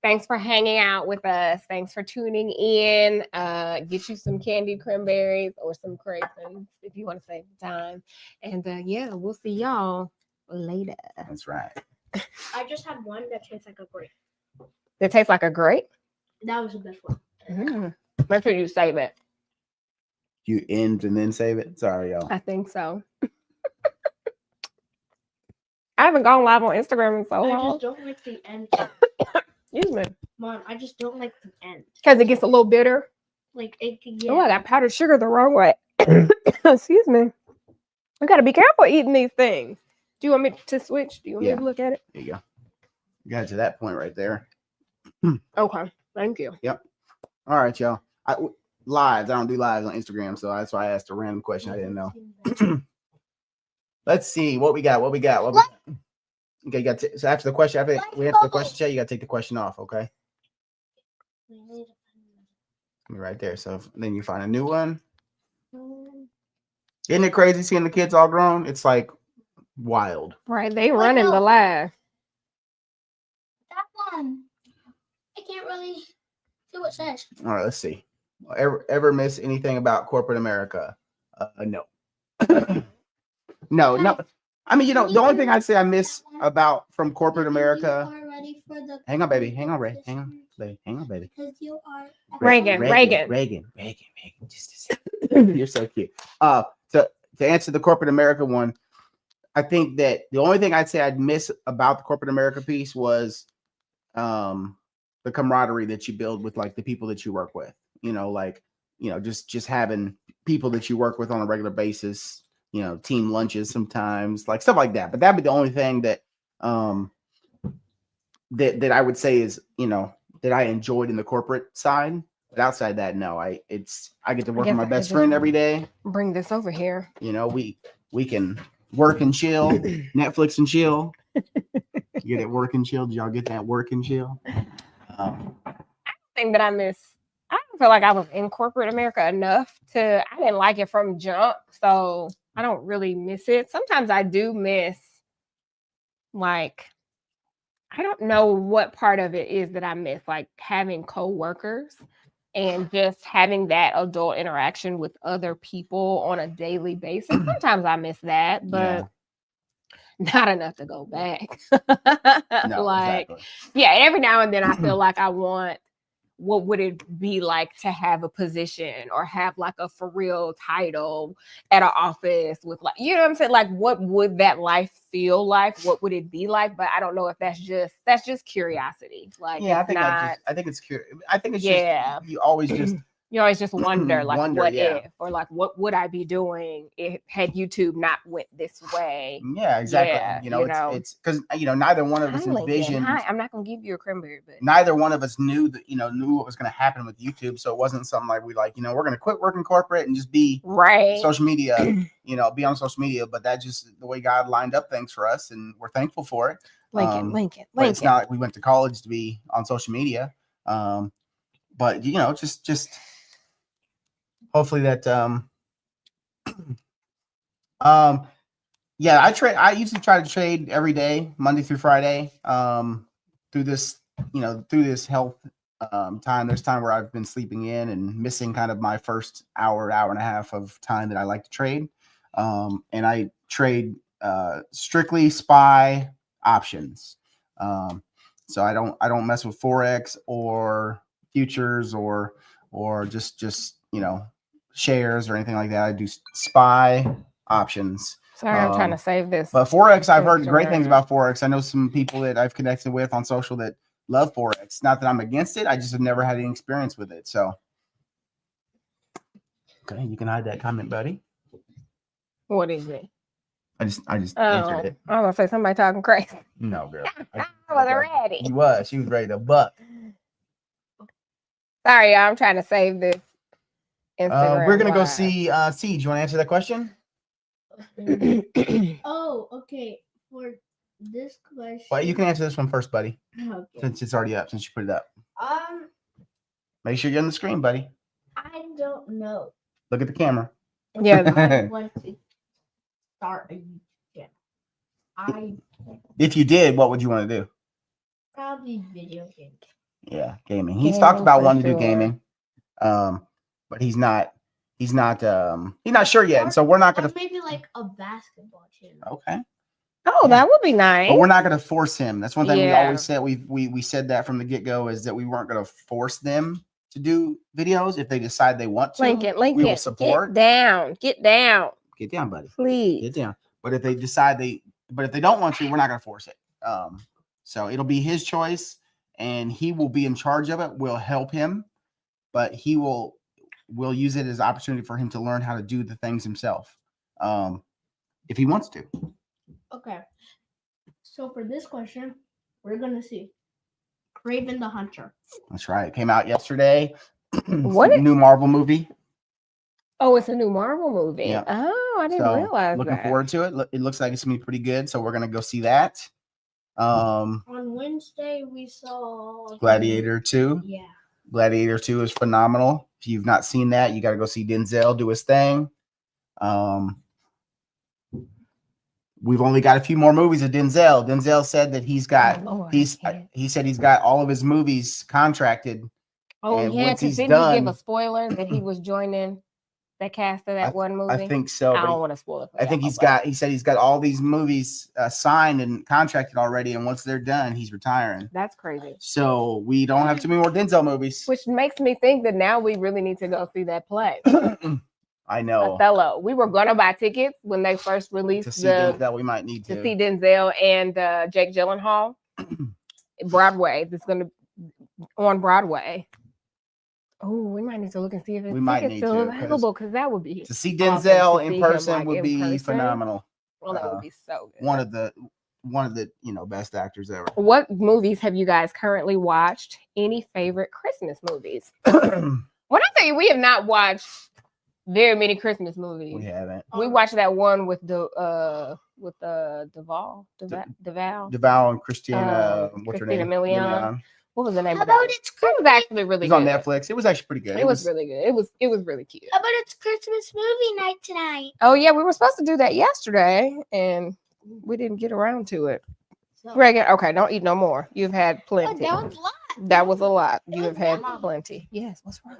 Thanks for hanging out with us. Thanks for tuning in. Get you some candied cranberries or some crayons if you want to save the time. And yeah, we'll see y'all later. That's right. I just had one that tastes like a grape. It tastes like a grape. That was the best one. Make sure you save it. You end and then save it. Sorry, y'all. I think so. I haven't gone live on Instagram in so I long. just don't like the end. Excuse me. Mom, I just don't like the end. Because it gets a little bitter. Like it. Yeah. Oh, I got powdered sugar the wrong way. Excuse me. We got to be careful eating these things. Do you want me to switch? Do you want me to look at it? There you go. You got to that point right there. Okay. Thank you. Yep. All right, y'all. Lives. I don't do lives on Instagram, so that's why I asked a random question I didn't know. Let's see what we got. Okay, you got so after the question, after we answer the question chat, you got to take the question off. Okay. Right there. So then you find a new one. Isn't it crazy seeing the kids all grown? It's like wild. Right. They running the live. That one. I can't really see what it says. All right, let's see. Ever miss anything about corporate America? No. No. I mean, the only thing I'd say I miss about from corporate America. Hang on, baby. Hang on, Ray. Hang on, baby. Hang on, baby. Because you are Reagan. Just a second. You're so cute. To answer the corporate America one, I think that the only thing I'd say I'd miss about the corporate America piece was the camaraderie that you build with like the people that you work with. Just having people that you work with on a regular basis. Team lunches sometimes, like stuff like that. But that'd be the only thing that that I would say is that I enjoyed in the corporate side. But outside that, no, I get to work with my best friend every day. Bring this over here. We can work and chill, Netflix and chill. You get it, work and chill. Did y'all get that work and chill? Thing that I miss. I don't feel like I was in corporate America enough I didn't like it from jump, so I don't really miss it. Sometimes I do miss, like, I don't know what part of it is that I miss, like having coworkers and just having that adult interaction with other people on a daily basis. Sometimes I miss that, but not enough to go back. No, exactly. Yeah, every now and then I feel like I want, what would it be like to have a position or have like a for real title at an office with like, you know what I'm saying? Like, what would that life feel like? What would it be like? But I don't know if that's just curiosity. Like, yeah, I think it's curious. I think it's just, you always just wonder, like, what if, or like, what would I be doing if had YouTube not went this way? Yeah, exactly. It's because neither one of us envisioned. Hi, I'm not gonna give you a cranberry, but neither one of us knew what was going to happen with YouTube. So it wasn't something like we're going to quit working corporate and just be social media, be on social media. But that's just the way God lined up things for us, and we're thankful for it. Lincoln. But it's not like we went to college to be on social media. But just hopefully that I usually try to trade every day, Monday through Friday, through this health time. There's time where I've been sleeping in and missing kind of my first hour and a half of time that I like to trade. And I trade strictly SPY options. So I don't mess with Forex or futures or just shares or anything like that. I do SPY options. Sorry, I'm trying to save this. But Forex, I've heard great things about Forex. I know some people that I've connected with on social that love Forex. Not that I'm against it. I just have never had any experience with it. So, okay, you can hide that comment, buddy. What is it? I just answered it. I was gonna say somebody talking crazy. No, girl. I wasn't ready. She was ready to buck. Sorry, y'all. I'm trying to save this. Instagram We're gonna go live. see Siege. You want to answer that question? Oh, okay. For this question. Well, you can answer this one first, buddy. Okay. Since it's already up, since you put it up. Make sure you're on the screen, buddy. I don't know. Look at the camera. Yeah. I want to start a YouTube channel. If you did, what would you want to do? Probably video games. Yeah, gaming. He's Gaming talked about for wanting to do sure. gaming. But he's not sure yet. And so we're not gonna Maybe like a basketball channel. okay. Oh, that would be nice. But we're not gonna force him. That's one thing we Yeah. always said. We said that from the get-go is that we weren't gonna force them to do videos. If they decide they want to, Lincoln, we will support. Get down, Get down, buddy. please. Get down. But if they decide if they don't want to, we're not gonna force it. So it'll be his choice, and he will be in charge of it. We'll help him, but we'll use it as an opportunity for him to learn how to do the things himself, if he wants to. Okay. So for this question, we're gonna see Craven the Hunter. That's right. It came out yesterday. What? New Marvel movie. Oh, it's a new Marvel movie. Yeah. Oh, I didn't So realize looking that. forward to it. It looks like it's gonna be pretty good. So we're gonna go see that. On Wednesday, we saw Gladiator 2. Yeah. Gladiator 2 is phenomenal. If you've not seen that, you got to go see Denzel do his thing. We've only got a few more movies of Denzel. Denzel said that he said he's got all of his movies contracted. Oh, and yeah, once because he's didn't he give done- a spoiler that he was joining the cast of that one movie? I think so. I but don't want to spoil it. For I think y'all, he said he's got all these movies signed and contracted already. And once they're done, he's retiring. That's crazy. So we don't have too many more Denzel movies. Which makes me think that now we really need to go see that play. I know. Othello. We were gonna buy tickets when they first released To see that we might need to to. see Denzel and Jake Gyllenhaal. Broadway. That's gonna on Broadway. Oh, we might need to look and see if We it's might tickets need still to, 'cause available because that would be To see awesome Denzel to in see him, person like, would in be person. phenomenal. well, that would be so good. One of the best actors ever. What movies have you guys currently watched? Any favorite Christmas movies? When I say we have not watched very many Christmas movies. We haven't. We watched that one with Duval DeVal and Christina. What's her Christina name? Milian. What was the name How of that? about it's It was Christmas? actually It really was on good. Netflix. It was actually pretty good. It was really good. It was really cute. How about it's Christmas movie night tonight? Oh yeah, we were supposed to do that yesterday and we didn't get around to it. So, Reagan, okay, don't eat no more. You've had oh, plenty. that was a lot. That was a lot. You That have was had a lot. plenty. Yes, what's wrong?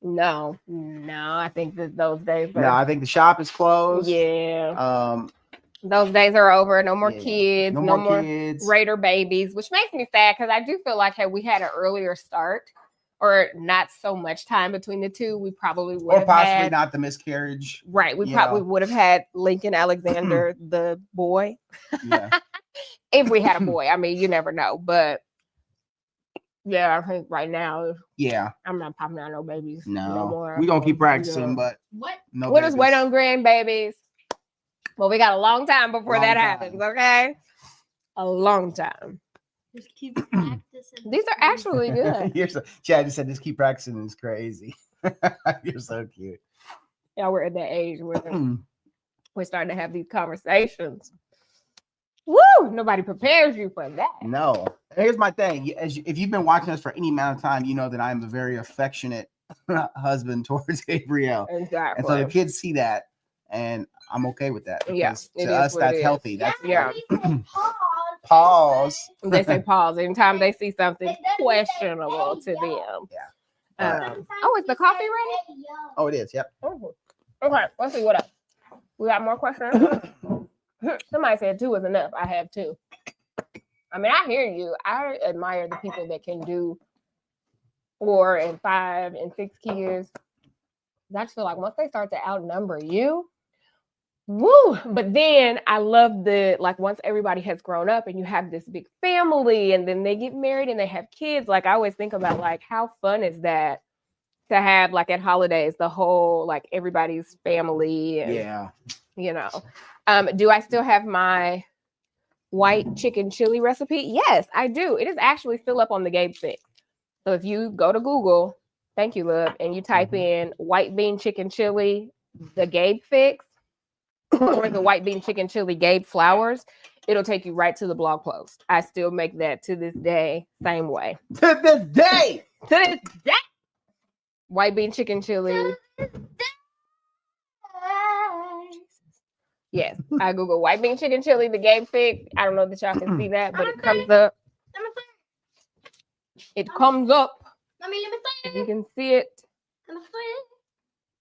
No, I think that those days are No, I think the shop is closed. yeah. Those days are over. No more Yeah. kids. No No, more more kids. Raider babies, which makes me sad because I do feel like had we had an earlier start or not so much time between the two, we probably would Or have possibly had not the miscarriage. right. We you probably know. would have had Lincoln Alexander, the boy, Yeah. if we had a boy. I mean, you never know, but yeah, I think right now Yeah. I'm not popping out no babies no No. more. We're gonna keep Yeah. practicing, but What? no. We'll just wait babies. on grandbabies. Well, we got a long time before Long that time. happens, okay? A long time. Just keep practicing. These are actually good. Chad just said, just keep practicing. It's crazy. You're so cute. Yeah, we're at that age where we're starting to have these conversations. Woo! Nobody prepares you for that. No. Here's my thing. If you've been watching us for any amount of time, you know that I'm a very affectionate husband towards Gabrielle. Exactly. And so the kids see that, and I'm okay with that. Yeah, Because it to is us, what that's it is. healthy. That's Yeah. Pause. Pause. They say pause anytime they see something questionable to them. Yeah. Oh, is the coffee ready? Oh, it is. Yep. Okay, let's see what else. We got more questions. Somebody said 2 is enough. I have 2. I mean, I hear you. I admire the people that can do 4 and 5 and 6 kids. I just feel like once they start to outnumber you, woo. But then I love once everybody has grown up and you have this big family and then they get married and they have kids. Like I always think about like how fun is that to have like at holidays, the whole like everybody's family. And, Yeah. You know, do I still have my white chicken chili recipe? Yes, I do. It is actually still up on the Gabe Fix. So if you go to Google, thank you, love, and you type in white bean chicken chili, the Gabe Fix, or the white bean chicken chili Gabe flowers, it'll take you right to the blog post. I still make that to this day, same way. To this day. To this day. White bean chicken chili. Yes, I Google white bean chicken chili, the Gabe Fix. I don't know that y'all can see that, but it comes up. It comes up. You can see it.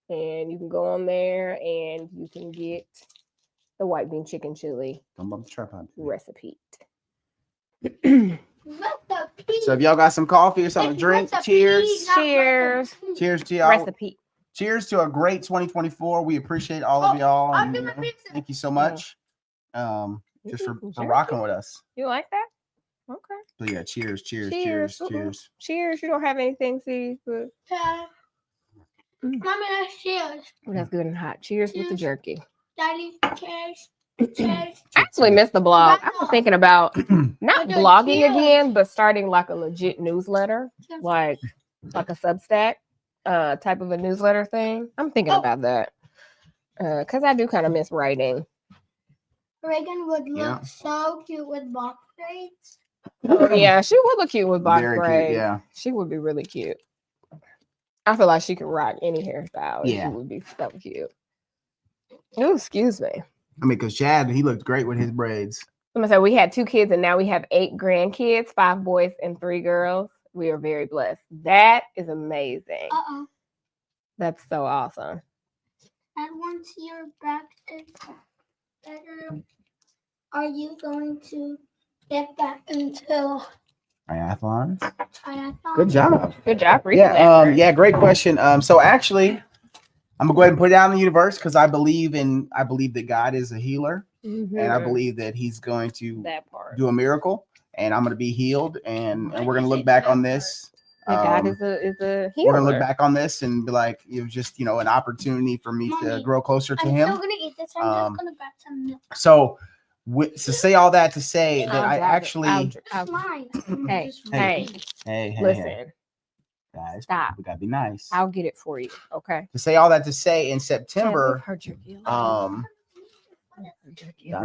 And you can go on there and you can get the white bean chicken chili recipe. So if y'all got some coffee or something to drink, cheers. Cheers. Cheers to y'all. Recipe. Cheers to a great 2024. We appreciate all of y'all. And, thank you so much. Just for rocking with us. You like that? Okay. So yeah, cheers. Cheers. You don't have anything, see, but Mommy, that's cheers. Oh, that's good and hot. Cheers with the jerky. Daddy, cheers. Cheers. I actually missed the blog. I was thinking about not blogging again, but starting like a legit newsletter, like a Substack type of a newsletter thing. I'm thinking about that because I do kind of miss writing. Reagan would look so cute with box braids. Oh, yeah, she would look cute with box Very braids. cute, yeah. She would be really cute. I feel like she could rock any hairstyle. Yeah. She would be so cute. Oh, excuse me. I mean, because Chad, he looked great with his braids. I'm gonna say we had 2 kids and now we have 8 grandkids, 5 boys and 3 girls. We are very blessed. That is amazing. That's so awesome. And once you're back is better, are you going to get back into Triathlons. triathlon? Good job. Good job. Yeah, great question. So actually, I'm gonna go ahead and put it out in the universe because I believe that God is a healer, and I believe that He's going to do a miracle, and I'm gonna be healed, and we're gonna look back on this. God is a healer. We're gonna look back on this and be like, it was just an opportunity for me to grow closer to Him. I'm still gonna eat this. I'm just gonna grab some milk. So, to say all that to say that I actually, hey, listen, guys, stop. we gotta be nice. I'll get it for you. Okay. To say all that to say in September, I'm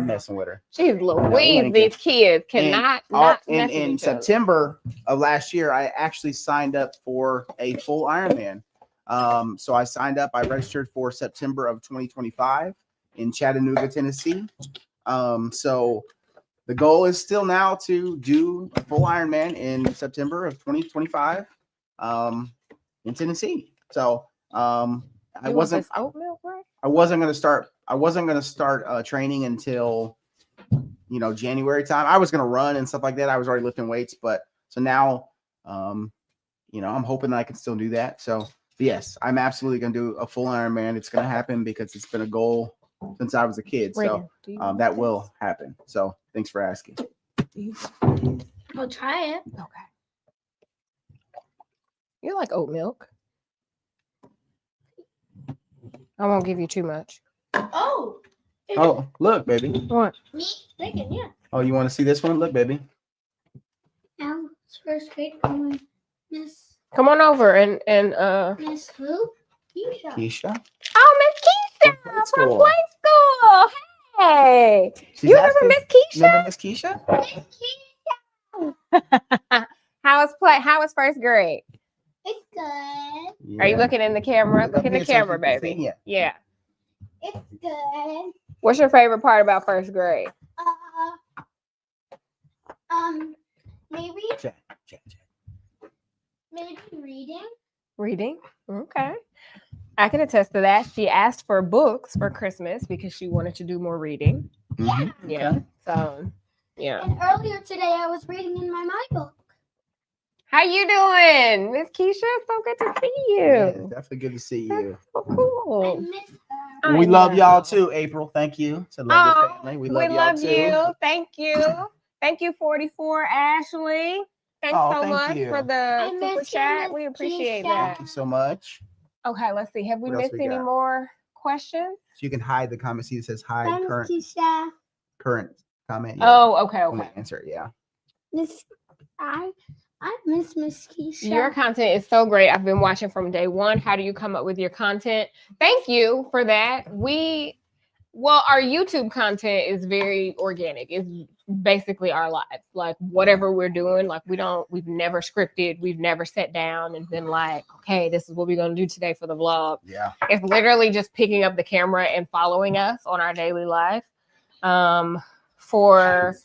messing with her. She's Louise. These kids cannot in September of last year, I actually signed up for a full Ironman. So I signed up. I registered for September of 2025 in Chattanooga, Tennessee. So the goal is still now to do a full Ironman in September of 2025 in Tennessee. So I wasn't going to start training until January time. I was going to run and stuff like that. I was already lifting weights, but so now I'm hoping that I can still do that. So yes, I'm absolutely going to do a full Ironman. It's going to happen because it's been a goal since I was a kid. So that will happen. So thanks for asking. I'll try it. Okay. You like oat milk? I won't give you too much. Oh, look, baby. What? Me? Thinking, yeah. Oh, you want to see this one? Look, baby. Now, first grade, Miss. Come on over and Miss who? Keisha. Oh, Miss Keisha from Play School. Hey, you remember Miss Keisha? Remember Miss Keisha? How was first grade? It's good. Yeah. Are you looking in the camera? Look in the camera, baby. Yeah. It's good. What's your favorite part about first grade? Maybe Chat. maybe reading. Reading. Okay. I can attest to that. She asked for books for Christmas because she wanted to do more reading. Mm-hmm. Yeah. Okay. So, yeah. And earlier today, I was reading in my book. How you doing, Miss Keisha? So good to see you. Yeah, definitely good to see you. So I cool. miss her. We I love y'all know. too, April. Thank you to Love Your Family. We love y'all too. You. Thank you. Thank you, 44 Ashley. Thanks Oh, so thank much you. for the I super miss you, chat. Miss We appreciate Keisha. that. Thank you so much. Okay, let's see. Have we What else missed we any got? more questions? So you can hide the comment. See, it says hide Bye, current Miss Keisha. comment. Oh, okay, When okay. we answer it, yeah. I miss Miss Keisha. Your content is so great. I've been watching from day one. How do you come up with your content? Thank you for that. Our YouTube content is very organic. It's basically our lives. Like whatever we're doing, like we've never scripted, we've never sat down and been like, okay, this is what we're gonna do today for the vlog. Yeah. It's literally just picking up the camera and following us on our daily life. For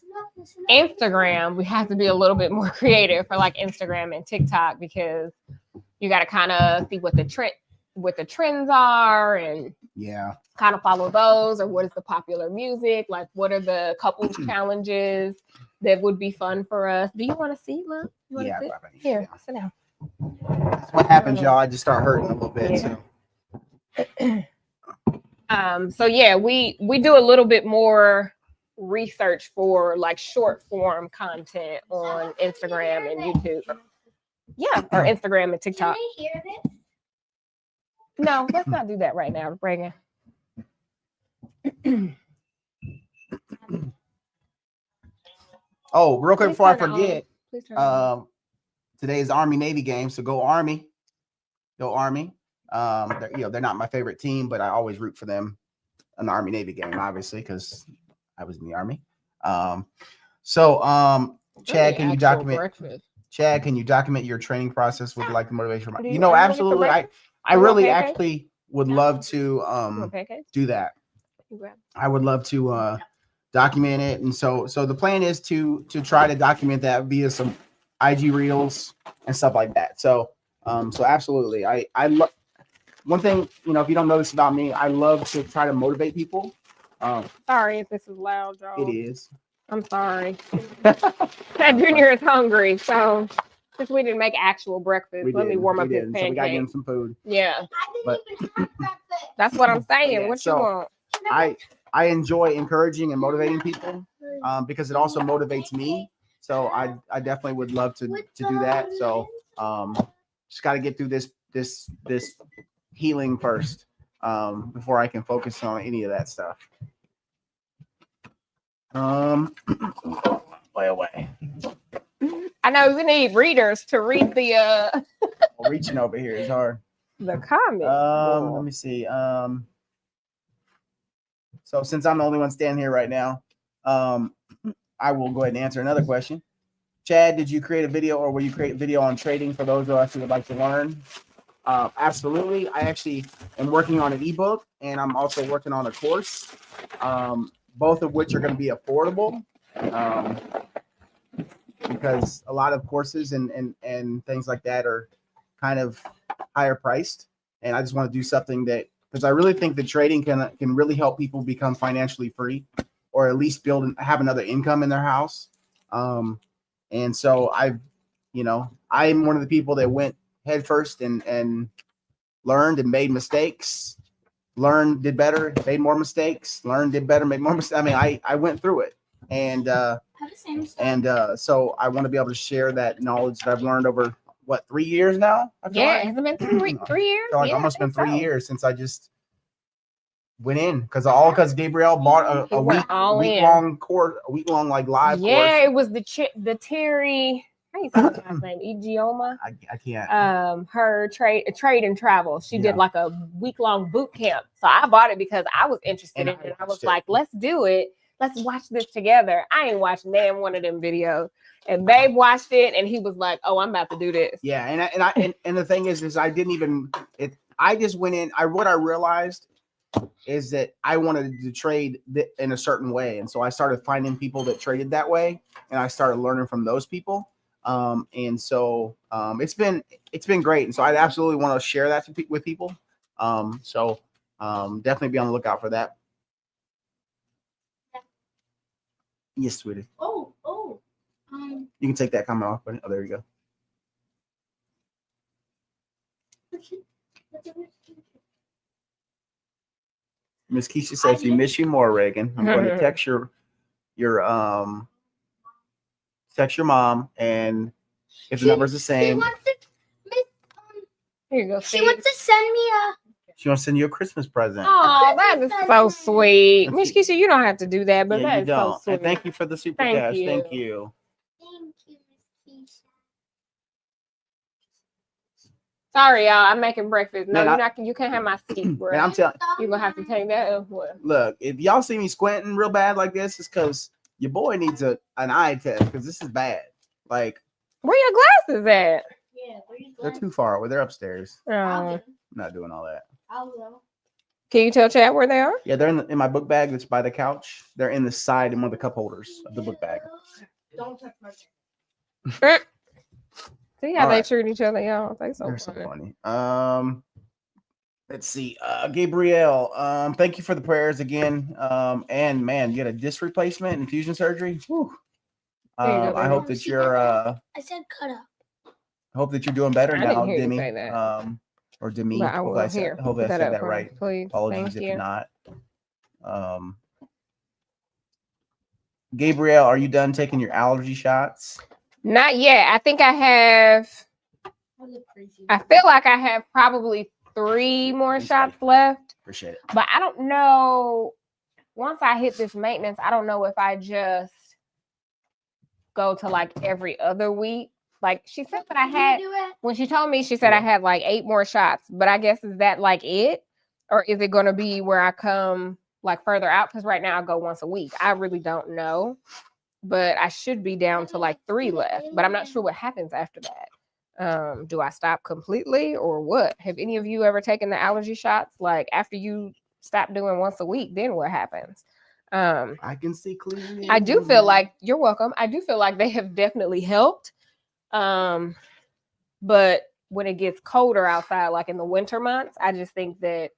Instagram, we have to be a little bit more creative for like Instagram and TikTok because you got to kind of see what the trends are and Yeah. kind of follow those, or what is the popular music, like what are the couples challenges that would be fun for us. Do you want to see, love? Yeah. Here, sit down. That's what happens, y'all. I just start hurting a little bit. Yeah. So. So yeah, we do a little bit more research for like short form content on Instagram and YouTube. Yeah, or Instagram and TikTok. Can they hear this? No, let's not do that right now, Reagan. Oh, real quick Please before I turn it forget, Please turn it on. today's Army-Navy game, so go Army. Go Army. They're not my favorite team, but I always root for them in the Army-Navy game, obviously, because I was in the Army. Chad, can you document? Breakfast. Chad, can you document your training process with like the motivation? Are you gonna get some Absolutely. breakfast? I You want really pancakes? actually would love to You want pancakes? do that. You grab. I would love to document it, and so the plan is to try to document that via some IG reels and stuff like that. So absolutely, I love one thing, if you don't know this about me, I love to try to motivate people. Sorry if this is loud, y'all. It is. I'm sorry. That Junior is hungry, so since we didn't make actual breakfast, let me warm up his pancakes. So we gotta give him some food. Yeah, I didn't even have breakfast. that's what I'm saying. Yeah, What so- you want? I enjoy encouraging and motivating people because it also motivates me. So I definitely would love to do that. So just got to get through this healing first before I can focus on any of that stuff. Way away. I know we need readers to read the Reaching over here is hard. comments. Let me see. So since I'm the only one standing here right now, I will go ahead and answer another question. Chad, did you create a video, or will you create a video on trading for those of us who would like to learn? Absolutely. I actually am working on an ebook, and I'm also working on a course, both of which are going to be affordable, because a lot of courses and things like that are kind of higher priced, and I just want to do something because I really think that trading can really help people become financially free, or at least have another income in their house. And so I'm one of the people that went head first and learned and made mistakes, learned, did better, made more mistakes, learned, did better, made more mistakes. I mean, I went through it. And so I want to be able to share that knowledge that I've learned over 3 years now? Yeah, has it been 3 years? So almost been 3 years since I just went in because Gabriel bought a week long course, a week long like live course. Yeah, it was the Terry. How you say her last name? Igioma. I can't. Her trade and travel. She did like a week long boot camp. So I bought it because I was interested in it. I was like, let's do it. Let's watch this together. I ain't watched damn one of them videos. And Babe watched it, and he was like, "Oh, I'm about to do this." Yeah, and the thing is I didn't even. I just went in. What I realized is that I wanted to trade in a certain way. And so I started finding people that traded that way, and I started learning from those people. And so it's been great. And so I'd absolutely want to share that with people. Definitely be on the lookout for that. Yes, sweetie. Oh. You can take that comment off, buddy. Oh, there you go. Miss Keisha says she miss you more, Reagan. I'm going to text your mom, and if the number's the same, Here you go. She wants to send me she wants to send you a Christmas present. Oh, that is so sweet. Miss Keisha, you don't have to do that, but that is so sweet. And thank you for the super cash. Thank you. Thank you, Miss Keisha. Sorry, y'all. I'm making breakfast. No, Man, you can't have my seat, bro. And I'm telling You're gonna have to take that elsewhere. Look, if y'all see me squinting real bad like this, it's because your boy needs an eye test, because this is bad. Like, where your glasses at? Yeah, where you they're too far away. They're upstairs. Oh. I'm not doing all that. I'll go. Can you tell Chad where they are? Yeah, they're in my book bag that's by the couch. They're in the side in one of the cup holders of the book bag. Don't touch my See how All they right. treat each other, y'all. They so They're so funny. funny. Let's see. Gabrielle, thank you for the prayers again. And man, you had a disc replacement, infusion surgery. Whew. There you go, I baby. hope that you're I said cut up. I hope that you're doing better I now, didn't hear you Demi. say that. Or Demi. But I will Hopefully I put said up that for me, right. please. Apologies Thank if you. not. Gabrielle, are you done taking your allergy shots? Not yet. I think I have. I feel like I have probably 3 more Thanks, shots buddy. left, Appreciate it. but I don't know. Once I hit this maintenance, I don't know if I just go to like every other week. Like she said that I had, when she told me, she said I had like 8 more shots, but I guess is that like it? Or is it going to be where I come like further out? Because right now I go once a week. I really don't know, but I should be down to like 3 left, but I'm not sure what happens after that. Do I stop completely or what? Have any of you ever taken the allergy shots? Like after you stop doing once a week, then what happens? I can see clearly. I do feel like, you're welcome. I do feel like they have definitely helped. But when it gets colder outside, like in the winter months, I just think that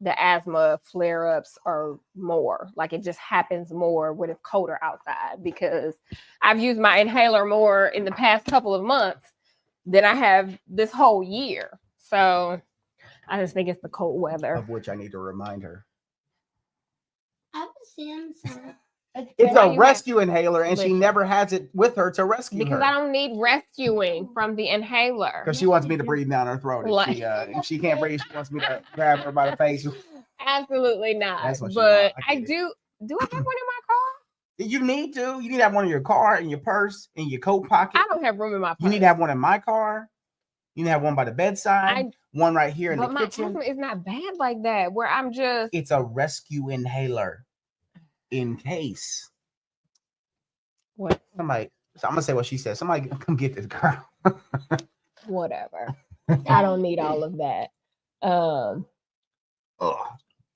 the asthma flare-ups are more. Like it just happens more when it's colder outside, because I've used my inhaler more in the past couple of months than I have this whole year. So I just think it's the cold weather. Of which I need to remind her. I've seen some. It's Why a you rescue inhaler, and she Listen. never has it with her to rescue Because her. I don't need rescuing from the inhaler. Because she wants me to breathe down her throat. Like- If she can't breathe, she wants me to grab her by the face. Absolutely not. That's what you But want. I get it. do I have one in my car? You need to. You need to have one in your car, in your purse, in your coat pocket. I don't have room in my purse. You need to have one in my car. You need to have one by the bedside. One right here in But the my kitchen. asthma is not bad like that, where I'm just. It's a rescue inhaler in case. What? Somebody, so I'm gonna say what she said. Somebody come get this girl. Whatever. I don't need all of that. Oh,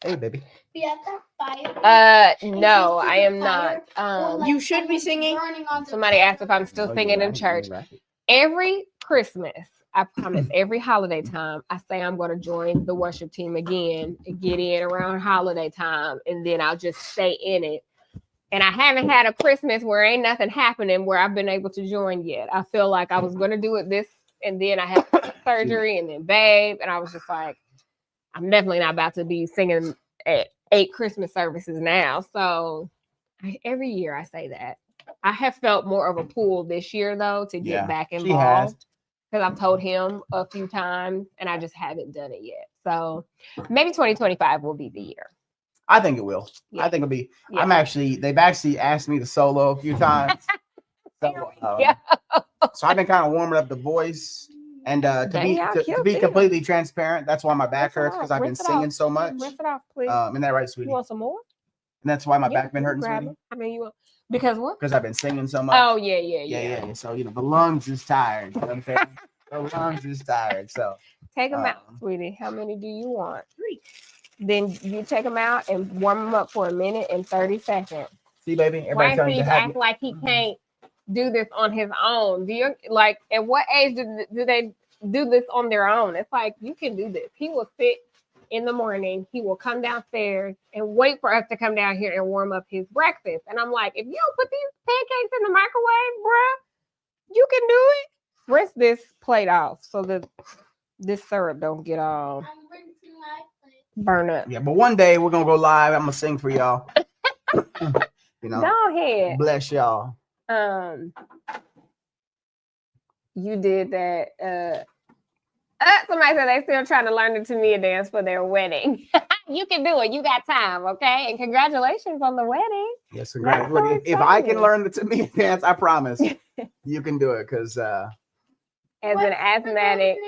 hey baby. We have that fire. No, I am not. You should be singing. Somebody asked if I'm still singing in church. Every Christmas, I promise, every holiday time, I say I'm going to join the worship team again and get in around holiday time, and then I'll just stay in it. And I haven't had a Christmas where ain't nothing happening where I've been able to join yet. I feel like I was going to do it this, and then I had surgery, and then babe, and I was just like, I'm definitely not about to be singing at 8 Christmas services now. So every year I say that. I have felt more of a pull this year, though, to get back involved. Because I've told him a few times, and I just haven't done it yet. So maybe 2025 will be the year. I think it will. Yeah. I think it'll be. Yeah. They've actually asked me to solo a few times. So, so I've been kind of warming up the voice. And to be completely transparent, that's why my back hurts, because I've been singing so much. Rinse it off, please. Isn't that right, sweetie? You want some more? And that's why my back been hurting, grab sweetie. it. I mean, you want, because what? Because I've been singing so much. Oh, yeah. So, the lungs is tired. You know what I'm saying? The lungs is tired. So take them out, sweetie. How many do you want? 3. Then you take them out and warm them up for a minute and 30 seconds. See, baby, Why everybody is telling he you to act like he can't do this on his own? Do you like at what age do they do this on their own? It's like you can do this. He will sit in the morning, he will come downstairs and wait for us to come down here and warm up his breakfast. And I'm like, if you don't put these pancakes in the microwave, bruh, you can do it. Rinse this plate off so that this syrup don't get all burn up. Yeah, but one day we're gonna go live. I'm gonna sing for y'all. You know, Go ahead. bless y'all. You did that. Somebody said they still trying to learn the Tamia dance for their wedding. You can do it. You got time, okay? And congratulations on the wedding. Yes, That's congrats. so Look, if I can exciting. learn the Tamia dance, I promise you can do it. Because As an asthmatic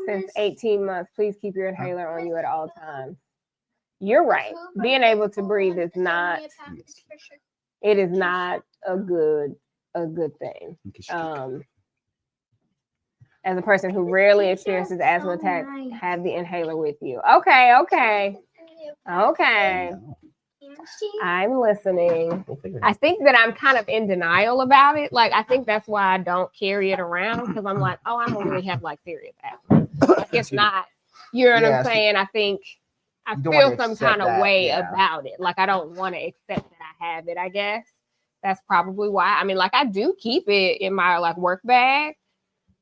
since 18 months, please keep your inhaler on you at all times. You're right. Being able to breathe is not. It is not a good thing. As a person who rarely experiences asthma attacks, have the inhaler with you. Okay. I'm listening. I think that I'm kind of in denial about it. Like, I think that's why I don't carry it around, because I'm like, oh, I don't really have like serious asthma. Like, it's not, you know what I'm saying? I think I feel some kind of way about it. Like, I don't want to accept that I have it, I guess. That's probably why. I mean, like, I do keep it in my like work bag.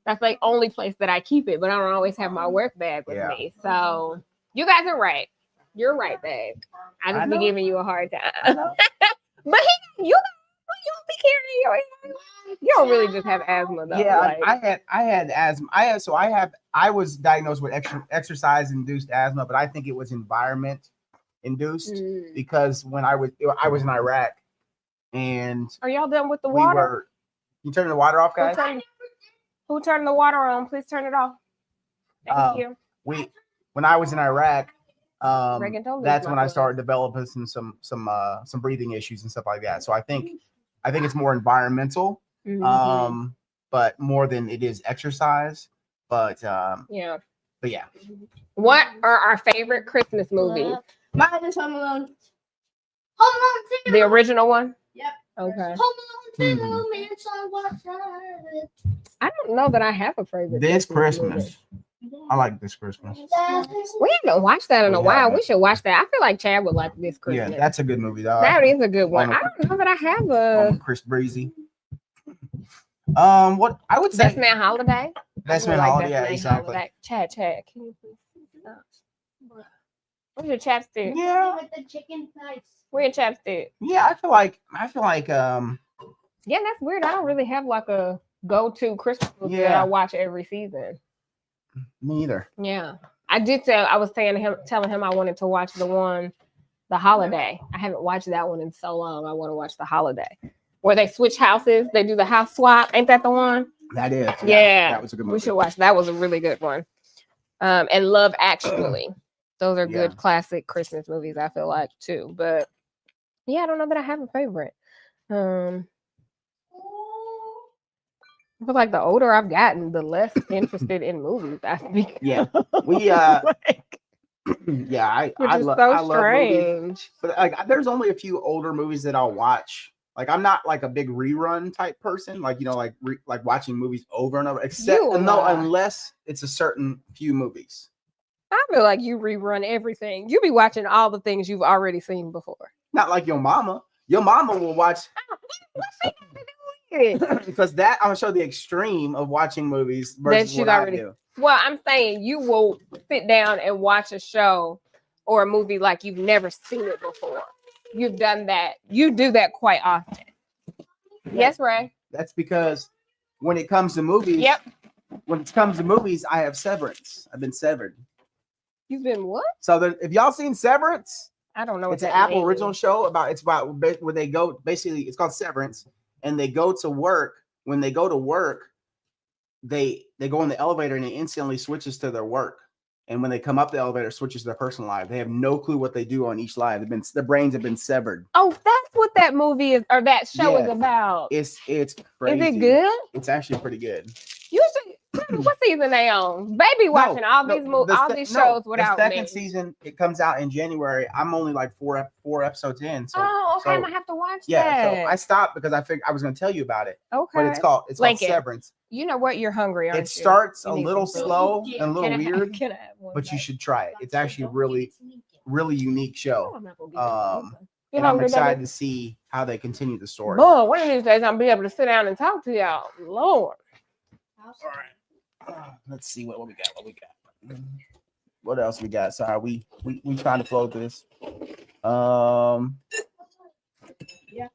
That's like only place that I keep it, but I don't always have my work bag with me. So you guys are right. You're right, babe. I just be giving you a hard time. But you don't be carrying your asthma. You don't really just have asthma though. Yeah, like, I had asthma. I was diagnosed with exercise induced asthma, but I think it was environment induced because when I was in Iraq, and are y'all done with the water? You turn the water off, guys? Who turned the water on? Please turn it off. Thank you. When I was in Iraq, that's when I started developing some breathing issues and stuff like that. So I think it's more environmental, but more than it is exercise. But yeah. What are our favorite Christmas movies? Mine is Home Alone. The original one? Yep. Okay. Home Alone 2, I don't know that I have a favorite. This Christmas. I like This Christmas. We haven't watched that in a while. We should watch that. I feel like Chad would like This Christmas. Yeah, that's a good movie, though. That is a good one. I don't know that I have a Chris Breezy. What I would say. Best Man Holiday. Best Man Holiday, yeah, exactly. Holiday. Chad, can you please stop? Where's your chapstick? Yeah. With the chicken thighs. Where your chapstick? Yeah, I feel like yeah, that's weird. I don't really have like a go-to Christmas movie that I watch every season. Me either. Yeah. I was telling him I wanted to watch The Holiday. I haven't watched that one in so long. I want to watch The Holiday. Where they switch houses, they do the house swap. Ain't that the one? That is. Yeah. That was a good movie. We should watch. That was a really good one. And Love Actually. Those are good classic Christmas movies, I feel like, too. But yeah, I don't know that I have a favorite. I feel like the older I've gotten, the less interested in movies I become. Yeah. We I love movies. But like there's only a few older movies that I'll watch. Like I'm not like a big rerun type person, like like watching movies over and over, unless it's a certain few movies. I feel like you rerun everything. You be watching all the things you've already seen before. Not like your mama. Your mama will watch. Because that I'm gonna show the extreme of watching movies versus what I do. Well, I'm saying you will sit down and watch a show or a movie like you've never seen it before. You've done that. You do that quite often. Yes, Ray. That's because when it comes to movies, when it comes to movies, I have severance. I've been severed. You've been what? So if y'all seen Severance, I don't know. It's an Apple original show about where they go. Basically, it's called Severance, and they go to work. When they go to work, they go in the elevator and it instantly switches to their work. And when they come up the elevator, it switches to their personal life. They have no clue what they do on each life. Their brains have been severed. Oh, that's what that movie is, or that show is about. It's crazy. Is it good? It's actually pretty good. You should What season they on? Baby watching all these shows without the second me. season. It comes out in January. I'm only like four episodes in. So, okay, I might have to watch that. Yeah, so I stopped because I figured I was going to tell you about it. Okay, but it's called Severance. You know what? You're hungry, aren't you? It starts a little slow and a little weird, can I have one, but you should try it. It's actually really unique show. And I'm excited to see how they continue the story. Boy, one of these days I'll be able to sit down and talk to y'all. Lord. All right. Let's see what we got. What else we got? Sorry, we trying to flow through this. Yeah.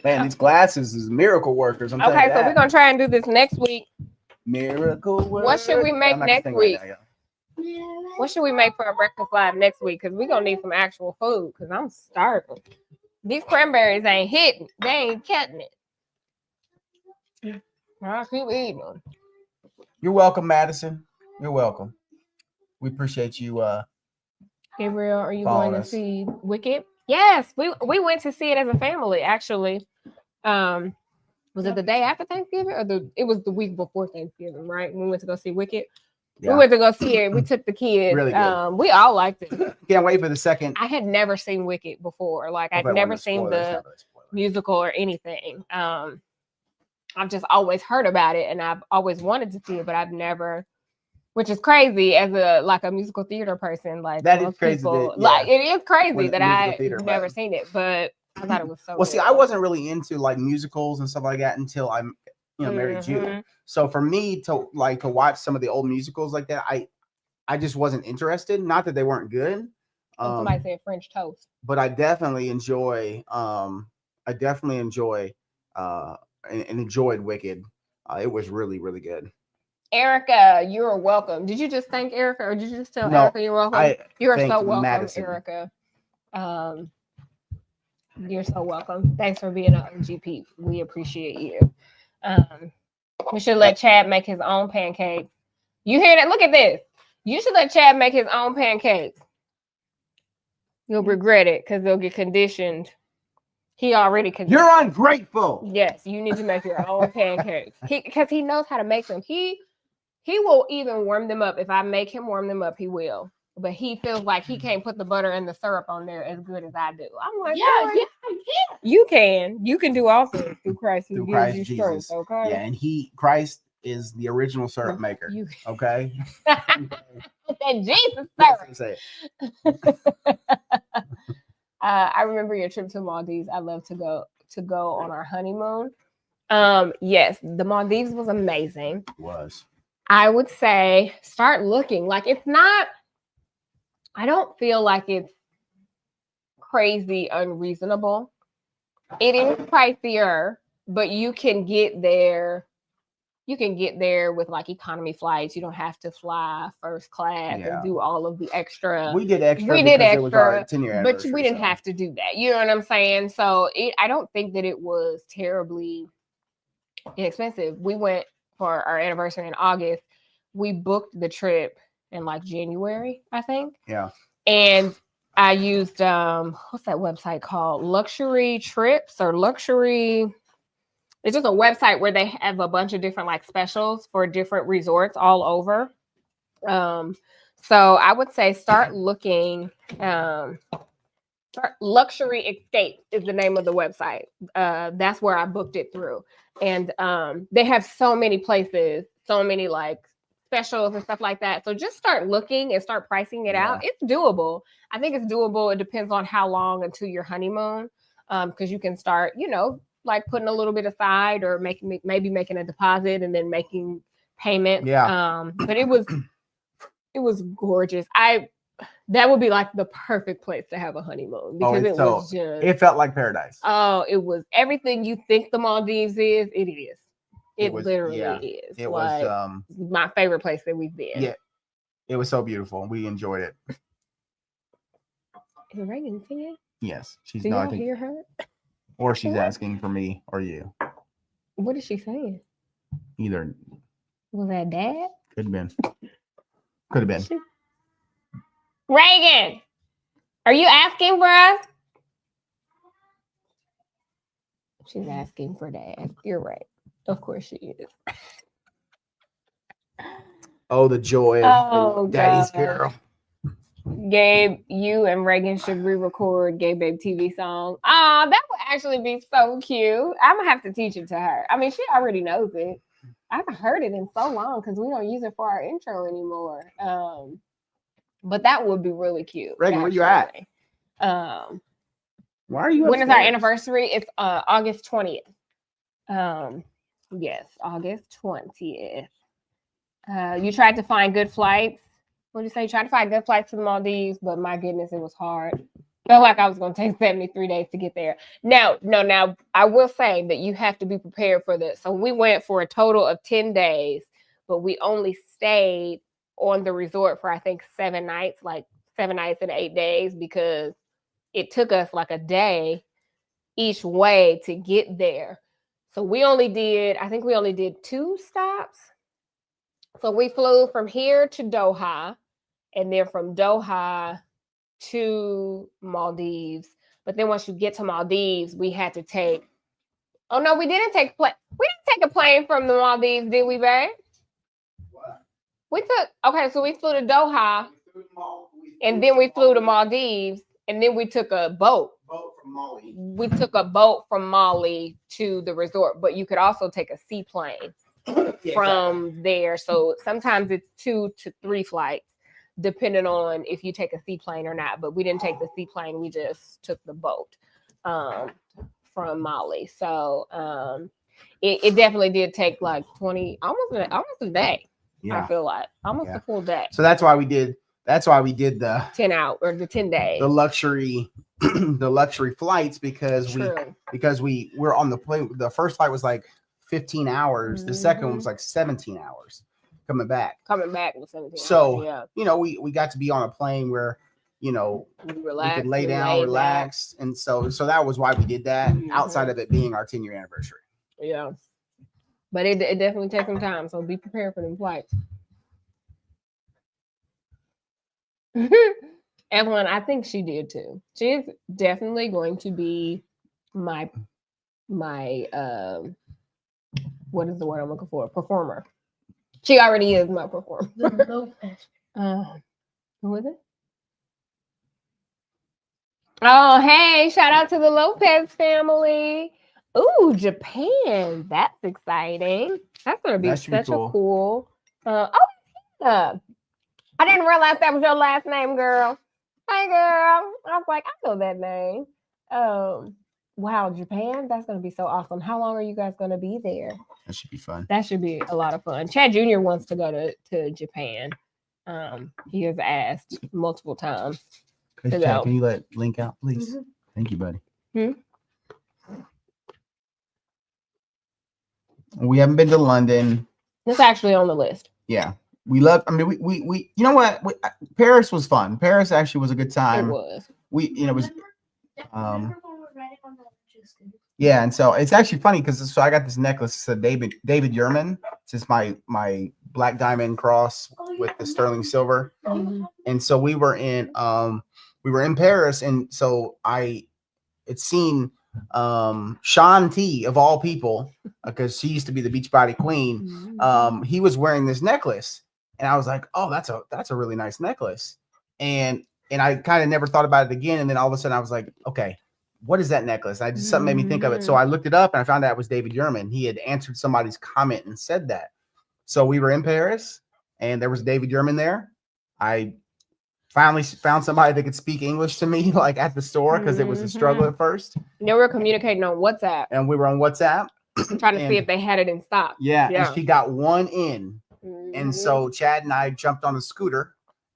Man, these glasses is miracle workers. I'm okay, so we're gonna try and do this next week. Miracle workers. What should we make next week? Right now, what should we make for our breakfast live next week? Because we're gonna need some actual food. Because I'm starving. These cranberries ain't hitting. They ain't cutting it. I'll keep eating them. You're welcome, Madison. You're welcome. We appreciate you. Gabriel, are you going to see Wicked? Yes, we went to see it as a family. Actually, was it the day after Thanksgiving or it was the week before Thanksgiving? Right, we went to go see Wicked. Yeah. We went to go see it. We took the kids. Really good. We all liked it. Can't wait for the second. I had never seen Wicked before. Like I'd never seen the musical or anything. I've just always heard about it, and I've always wanted to see it, but I've never. Which is crazy as a musical theater person. Like that is crazy. Like it is crazy that I've never seen it, but I thought it was so. Well, see, I wasn't really into like musicals and stuff like that until I married you. So for me to watch some of the old musicals like that, I just wasn't interested. Not that they weren't good. Somebody said French toast. But I definitely enjoy. And enjoyed Wicked. It was really, really good. Erica, you're welcome. Did you just thank Erica, or did you just tell Erica you're welcome? You're so welcome, Madison. Erica. You're so welcome. Thanks for being an OGP. We appreciate you. We should let Chad make his own pancakes. You hear that? Look at this. You should let Chad make his own pancakes. You'll regret it because they'll get conditioned. He already conditioned. You're ungrateful. Yes, you need to make your own pancakes. Because he knows how to make them. He will even warm them up. If I make him warm them up, he will. But he feels like he can't put the butter and the syrup on there as good as I do. I'm like, yeah, I can. You can. You can do all things through Christ who gives you strength. Okay. Yeah, and Christ is the original syrup maker. Okay. That Jesus syrup. I remember your trip to Maldives. I love to go on our honeymoon. Yes, the Maldives was amazing. It was. I would say start looking. Like it's not. I don't feel like it's crazy unreasonable. It is pricier, but you can get there. You can get there with like economy flights. You don't have to fly first class and do all of the extra. We did extra. It was our 10-year but we didn't have to do that. You know what I'm saying? So I don't think that it was terribly inexpensive. We went for our anniversary in August. We booked the trip in like January, I think. Yeah. And I used what's that website called? Luxury Trips or Luxury. It's just a website where they have a bunch of different like specials for different resorts all over. So I would say start looking. Luxury Escape is the name of the website. That's where I booked it through. And they have so many places, so many like specials and stuff like that. So just start looking and start pricing it out. It's doable. I think it's doable. It depends on how long until your honeymoon. Because you can start, like putting a little bit aside or maybe making a deposit and then making payment. Yeah. But it was gorgeous. That would be like the perfect place to have a honeymoon because it felt like paradise. Oh, it was everything you think the Maldives is. It is. It literally is. It like, was my favorite place that we've been. Yeah. It was so beautiful. We enjoyed it. Is Reagan singing? Yes. Do y'all hear her? Or she's asking for me or you. What is she saying? Either. Was that Dad? Could have been. Could have been. Reagan, are you asking for us? She's asking for Dad. You're right. Of course she is. Oh, the joy of Daddy's Girl. Gabe, you and Reagan should re-record Gay Babe TV song. Ah, that would actually be so cute. I'm gonna have to teach it to her. I mean, she already knows it. I haven't heard it in so long because we don't use it for our intro anymore. But that would be really cute. Reagan, where you at? Why are you? When is our anniversary? It's August 20th. Yes, August 20th. You tried to find good flights. What did you say? You tried to find good flights to the Maldives, but my goodness, it was hard. Felt like I was going to take 73 days to get there. Now, I will say that you have to be prepared for this. So we went for a total of 10 days, but we only stayed on the resort for, I think, 7 nights, like 7 nights and 8 days, because it took us like a day each way to get there. So we only did 2 stops. So we flew from here to Doha, and then from Doha to Maldives. But then once you get to Maldives, we had to take. Oh no, we didn't take plane. We didn't take a plane from the Maldives, did we, babe? What? So we flew to Doha, and then we flew to Maldives, and then we took a boat. From Mali. We took a boat from Mali to the resort, but you could also take a seaplane from there. So sometimes it's 2 to 3 flights, depending on if you take a seaplane or not. But we didn't take the seaplane; we just took the boat from Mali. So it definitely did take like almost a day. Yeah. I feel like almost a full day. So that's why we did the 10 out or the 10 days. The luxury flights because we were on the plane. The first flight was like 15 hours. The second one was like 17 hours coming back with 17 so hours, yeah. We got to be on a plane where we could lay down, relax, and so that was why we did that, outside of it being our 10-year anniversary. Yeah, but it definitely takes some time, so be prepared for them flights. Evelyn, I think she did too. She is definitely going to be my what is the word I'm looking for? Performer. She already is my performer. The Lopez. Who is it? Oh, hey, shout out to the Lopez family. Ooh, Japan. That's exciting. That's going to be such a cool. I didn't realize that was your last name, girl. Hey, girl. I was like, I know that name. Wow, Japan. That's going to be so awesome. How long are you guys going to be there? That should be fun. That should be a lot of fun. Chad Jr. wants to go to Japan. He has asked multiple times. Chad, can you let Link out, please? Mm-hmm. Thank you, buddy. We haven't been to London. It's actually on the list. Yeah. We you know what? Paris was fun. Paris actually was a good time. It was. Yeah, and so it's actually funny because I got this necklace. It's a David Yurman. It's just my black diamond cross with the sterling silver. Mm-hmm. And so we were in Paris, and so it's seen Sean T, of all people, because she used to be the Beachbody Queen. He was wearing this necklace, and I was like, oh, that's a really nice necklace. And I kind of never thought about it again. And then all of a sudden I was like, okay, what is that necklace? Something made me think of it. So I looked it up and I found out it was David Yurman. He had answered somebody's comment and said that. So we were in Paris and there was David Yurman there. I finally found somebody that could speak English to me, like at the store, because it was a struggle at first. Yeah, we were communicating on WhatsApp. And we were on WhatsApp. Trying to see if they had it in stock. Yeah. And she got one in. And so Chad and I jumped on a scooter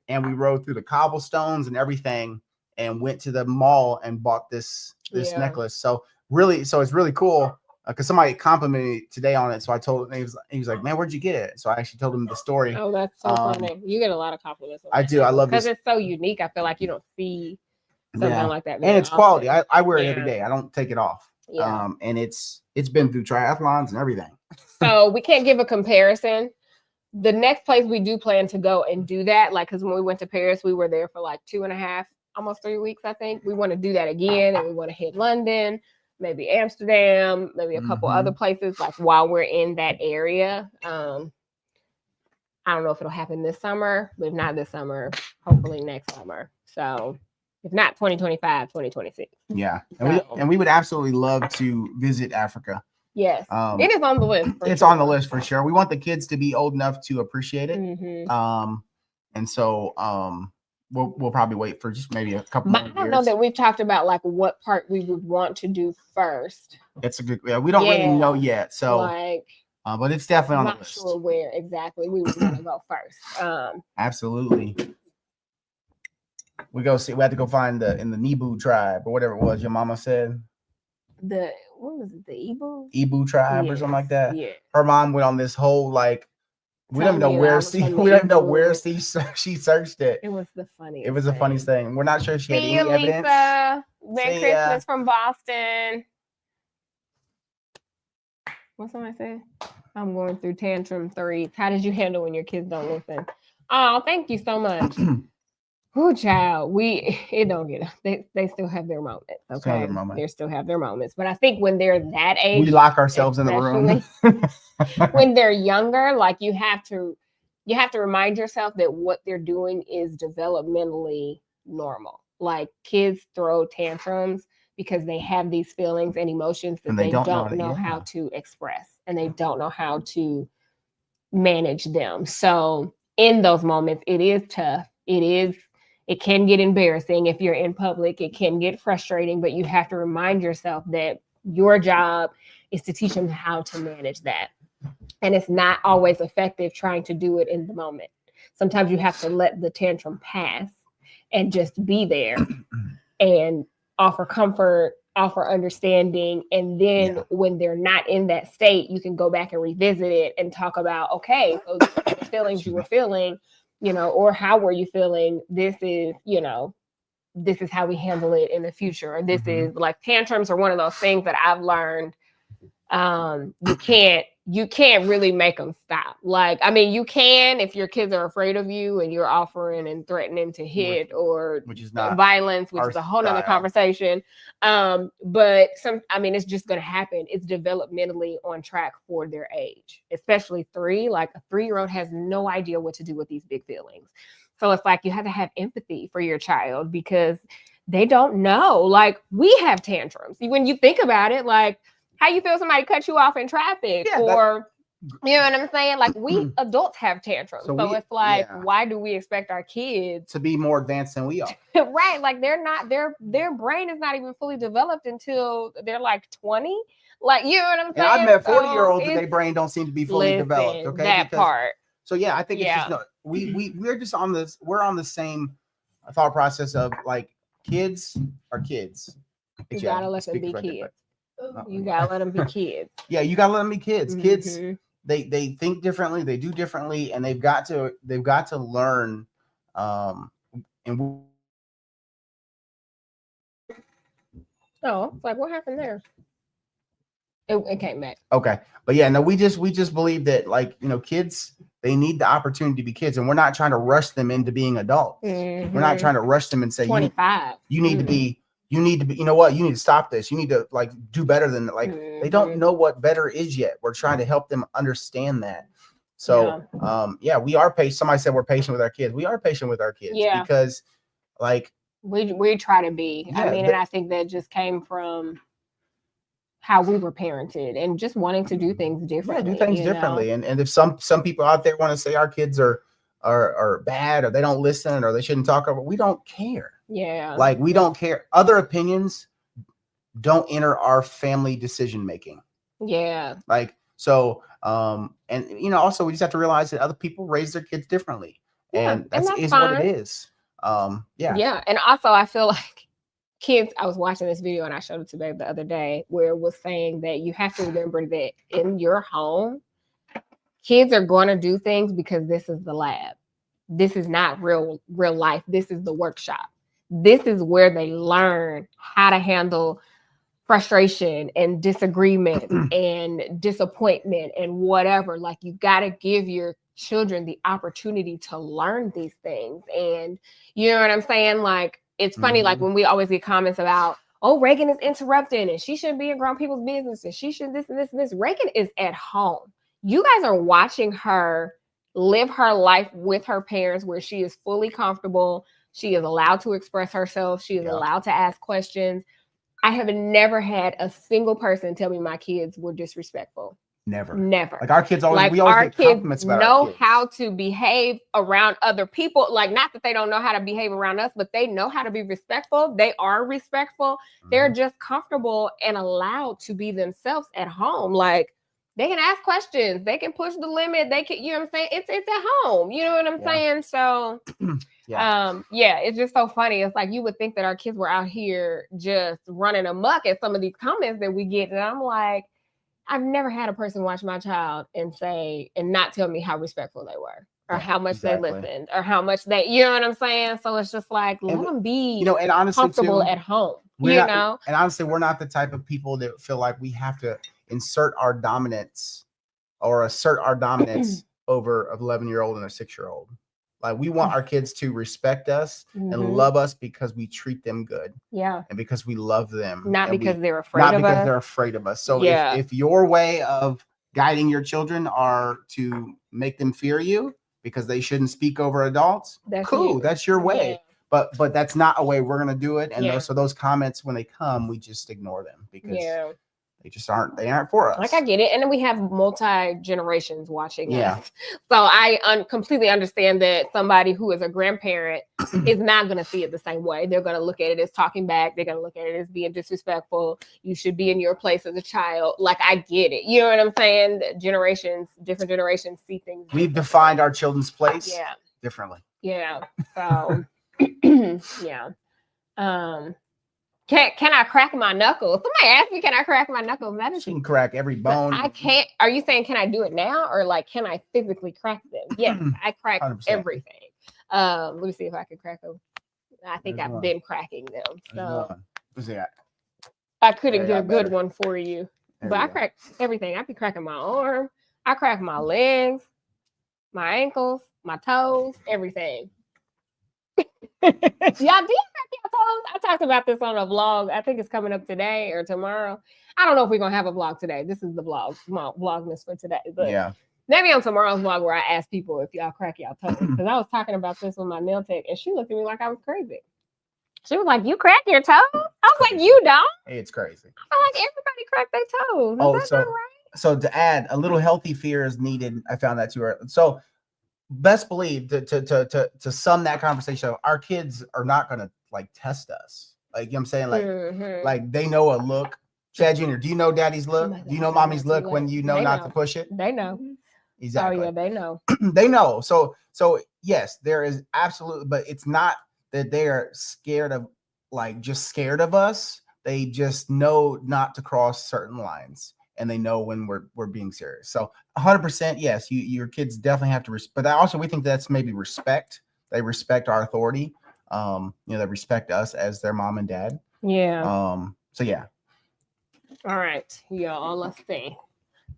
and we rode through the cobblestones and everything and went to the mall and bought this necklace. So it's really cool because somebody complimented me today on it. So I told him, he was like, man, where'd you get it? So I actually told him the story. Oh, that's so funny. You get a lot of compliments. I do. I love this. Because it's so unique. I feel like you don't see something like that. And it's quality. I wear it every day. I don't take it off. Yeah. And it's been through triathlons and everything. So we can't give a comparison. The next place we do plan to go and do that, like, because when we went to Paris, we were there for like 2.5, almost 3 weeks, I think. We want to do that again, and we want to hit London, maybe Amsterdam, maybe a couple other places, like while we're in that area. I don't know if it'll happen this summer, but if not this summer, hopefully next summer. So if not 2025, 2026. Yeah. And we would absolutely love to visit Africa. Yes. It is on the list. It's on the list for sure. We want the kids to be old enough to appreciate it. And so we'll probably wait for just maybe a couple more years. I don't know that we've talked about like what part we would want to do first. It's a good, we don't really know yet. So like, but it's definitely on the list. I'm not sure where exactly we would want to go first. Absolutely. We have to go find in the Nebu tribe or whatever it was your mama said. What was it? The Ibu tribe or something like that. Yeah. Her mom went on this whole like we don't even know where she searched it. It was the funniest. It was the funniest thing. We're not sure if she had any evidence. Lisa. Merry Christmas from Boston. What's somebody say? I'm going through tantrum 3. How did you handle when your kids don't listen? Oh, thank you so much. Oh, child, it don't get they still have their moments. Okay, they still have their moments. But I think when they're that age, we lock ourselves in the room. When they're younger, like you have to remind yourself that what they're doing is developmentally normal. Like kids throw tantrums because they have these feelings and emotions that they don't know how to express, and they don't know how to manage them. So in those moments, it is tough. It can get embarrassing if you're in public. It can get frustrating, but you have to remind yourself that your job is to teach them how to manage that. And it's not always effective trying to do it in the moment. Sometimes you have to let the tantrum pass and just be there and offer comfort, offer understanding. And then when they're not in that state, you can go back and revisit it and talk about, okay, those feelings you were feeling, or how were you feeling? This is how we handle it in the future. Or this is like tantrums are one of those things that I've learned. You can't really make them stop. Like, I mean, you can if your kids are afraid of you and you're offering and threatening to hit which is not violence, which is a whole nother conversation. But it's just going to happen. It's developmentally on track for their age, especially 3. Like a 3-year-old has no idea what to do with these big feelings. So it's like you have to have empathy for your child because they don't know. Like we have tantrums. When you think about it, like, how you feel somebody cut you off in traffic you know what I'm saying? Like we adults have tantrums. So it's like, why do we expect our kids to be more advanced than we are? Right. Like they're not, their brain is not even fully developed until they're like 20. Like, you know what I'm saying? And I've met 40-year-olds that their brain don't seem to be fully developed. Okay. That part. So I think it's just we're just on this, we're on the same thought process of like kids are kids. You gotta let them be kids. You gotta let them be kids. Yeah, you gotta let them be kids. Kids, they think differently, they do differently, and they've got to learn. It's like what happened there? It came back. Okay, but we just believe that kids, they need the opportunity to be kids, and we're not trying to rush them into being adults. We're not trying to rush them and say 25. You need to be. You need to be, you need to stop this. You need to do better than they don't know what better is yet. We're trying to help them understand that. So, we are patient. Somebody said we're patient with our kids. We are patient with our kids because we try to be. And I think that just came from how we were parented and just wanting to do things differently. Yeah, do things differently. And if some people out there want to say our kids are bad or they don't listen or they shouldn't talk about, we don't care. Yeah. Like we don't care. Other opinions don't enter our family decision making. Yeah. Also we just have to realize that other people raise their kids differently. And that's what it is. Yeah. And also I feel like kids, I was watching this video and I showed it to Babe the other day where it was saying that you have to remember that in your home, kids are going to do things because this is the lab. This is not real life. This is the workshop. This is where they learn how to handle frustration and disagreement and disappointment and whatever. Like you got to give your children the opportunity to learn these things. And you know what I'm saying? Like, it's funny, like when we always get comments about, oh, Reagan is interrupting and she shouldn't be in grown people's business and she should this and this and this. Reagan is at home. You guys are watching her live her life with her parents where she is fully comfortable. She is allowed to express herself. She is allowed to ask questions. I have never had a single person tell me my kids were disrespectful. Never. Like our kids always, we always get compliments about know our kids. how to behave around other people. Like, not that they don't know how to behave around us, but they know how to be respectful. They are respectful. They're just comfortable and allowed to be themselves at home. Like, they can ask questions. They can push the limit. They can, you know what I'm saying? It's at home. You know what I'm saying? So, it's just so funny. It's like you would think that our kids were out here just running amok at some of these comments that we get. And I'm like, I've never had a person watch my child and not tell me how respectful they were, or how much they listened, or how much they, you know what I'm saying? So it's just like, let them be, and honestly, comfortable at home. And honestly, we're not the type of people that feel like we have to insert our dominance or assert our dominance over an 11-year-old and a 6-year-old. Like, we want our kids to respect us and love us because we treat them good. Yeah. And because we love them. Not because they're afraid of us. Not because they're afraid of us. So if your way of guiding your children are to make them fear you because they shouldn't speak over adults, that's your way. Yeah. But that's not a way we're going to do it. And so those comments, when they come, we just ignore them because they just aren't for us. Like, I get it. And then we have multi-generations watching us. So I completely understand that somebody who is a grandparent is not going to see it the same way. They're going to look at it as talking back. They're going to look at it as being disrespectful. You should be in your place as a child. Like, I get it. You know what I'm saying? Different generations see things. We've defined our children's place differently. Yeah. So, Can I crack my knuckles? Somebody asked me, can I crack my knuckles? You can crack every bone. I can't. Are you saying, can I do it now? Or like, can I physically crack them? Yes, I crack 100%. Everything. Let me see if I can crack them. I think I've been cracking them. So I couldn't get a good one for you. But I crack everything. I be cracking my arm. I crack my legs, my ankles, my toes, everything. Y'all did crack your toes? I talked about this on a vlog. I think it's coming up today or tomorrow. I don't know if we're gonna have a vlog today. This is the vlogmas for today. But maybe on tomorrow's vlog where I ask people if y'all crack y'all toes. Because I was talking about this with my nail tech and she looked at me like I was crazy. She was like, "You crack your toes?" I was like, "You don't?" It's crazy. I feel like everybody crack their toes. Is that not right? So to add, a little healthy fear is needed. I found that too. So best believe to sum that conversation, our kids are not gonna like test us. Like, you know what I'm saying? Like they know a look. Chad Jr., do you know daddy's look? Do you know mommy's look when you know not to push it? They know. Exactly. Oh yeah, they know. They know. So yes, there is absolutely, but it's not that they are scared of, like, just scared of us. They just know not to cross certain lines. And they know when we're being serious. So 100%, yes, your kids definitely have to respect. But we think that's maybe respect. They respect our authority. They respect us as their mom and dad. Yeah. So yeah. All right, y'all. Let's see.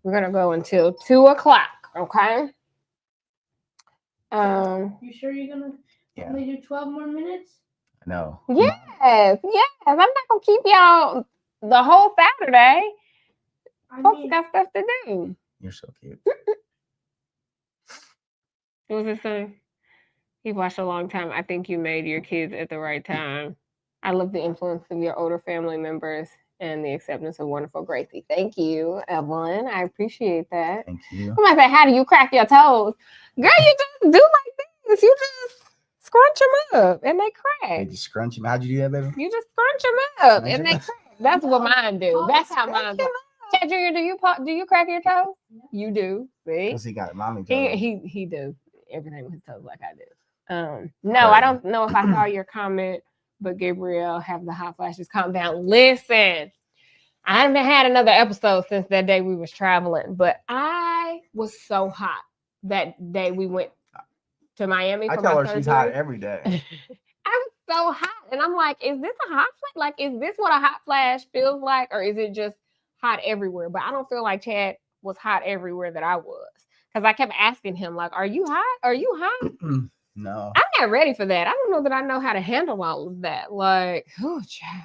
We're gonna go until 2:00. Okay. You sure you're gonna only do 12 more minutes? No. Yes. I'm not gonna keep y'all the whole Saturday. Folks got stuff to do. You're so cute. What was it saying? You've watched a long time. I think you made your kids at the right time. I love the influence of your older family members and the acceptance of wonderful Gracie. Thank you, Evelyn. I appreciate that. Thank you. Somebody say, how do you crack your toes? Girl, you just do like this. You just scrunch them up and they crack. They just scrunch them. How'd you do that, baby? You just scrunch them up and they crack. That's what mine do. That's how mine do. Chad Jr., do you crack your toes? You do. See? Because he got mommy toes. He does everything with his toes like I do. No, I don't know if I saw your comment, but Gabrielle, have the hot flashes. Calm down. Listen, I haven't had another episode since that day we was traveling, but I was so hot that day we went to Miami. I tell her she's hot every day. I was so hot, and I'm like, is this a hot flash? Like, is this what a hot flash feels like, or is it just hot everywhere? But I don't feel like Chad was hot everywhere that I was, because I kept asking him, like, are you hot? Are you hot? No. I'm not ready for that. I don't know that I know how to handle all of that. Like, oh, Chad.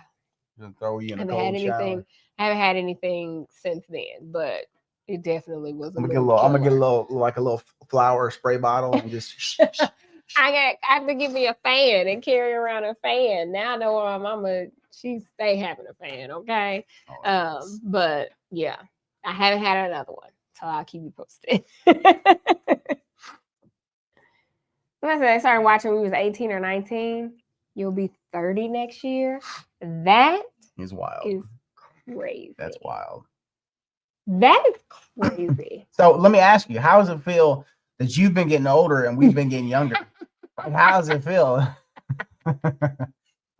Just throw you in a cold shower. I haven't had anything since then, but It definitely was. I'm gonna get a little flour spray bottle and just. I have to give me a fan and carry around a fan. Now I know my mama, she stay having a fan, okay? Yes. But yeah, I haven't had another one, so I'll keep you posted. I started watching when we was 18 or 19. You'll be 30 next year. That is wild. Is crazy. That's wild. That is crazy. So let me ask you, how does it feel that you've been getting older and we've been getting younger? Like, how does it feel?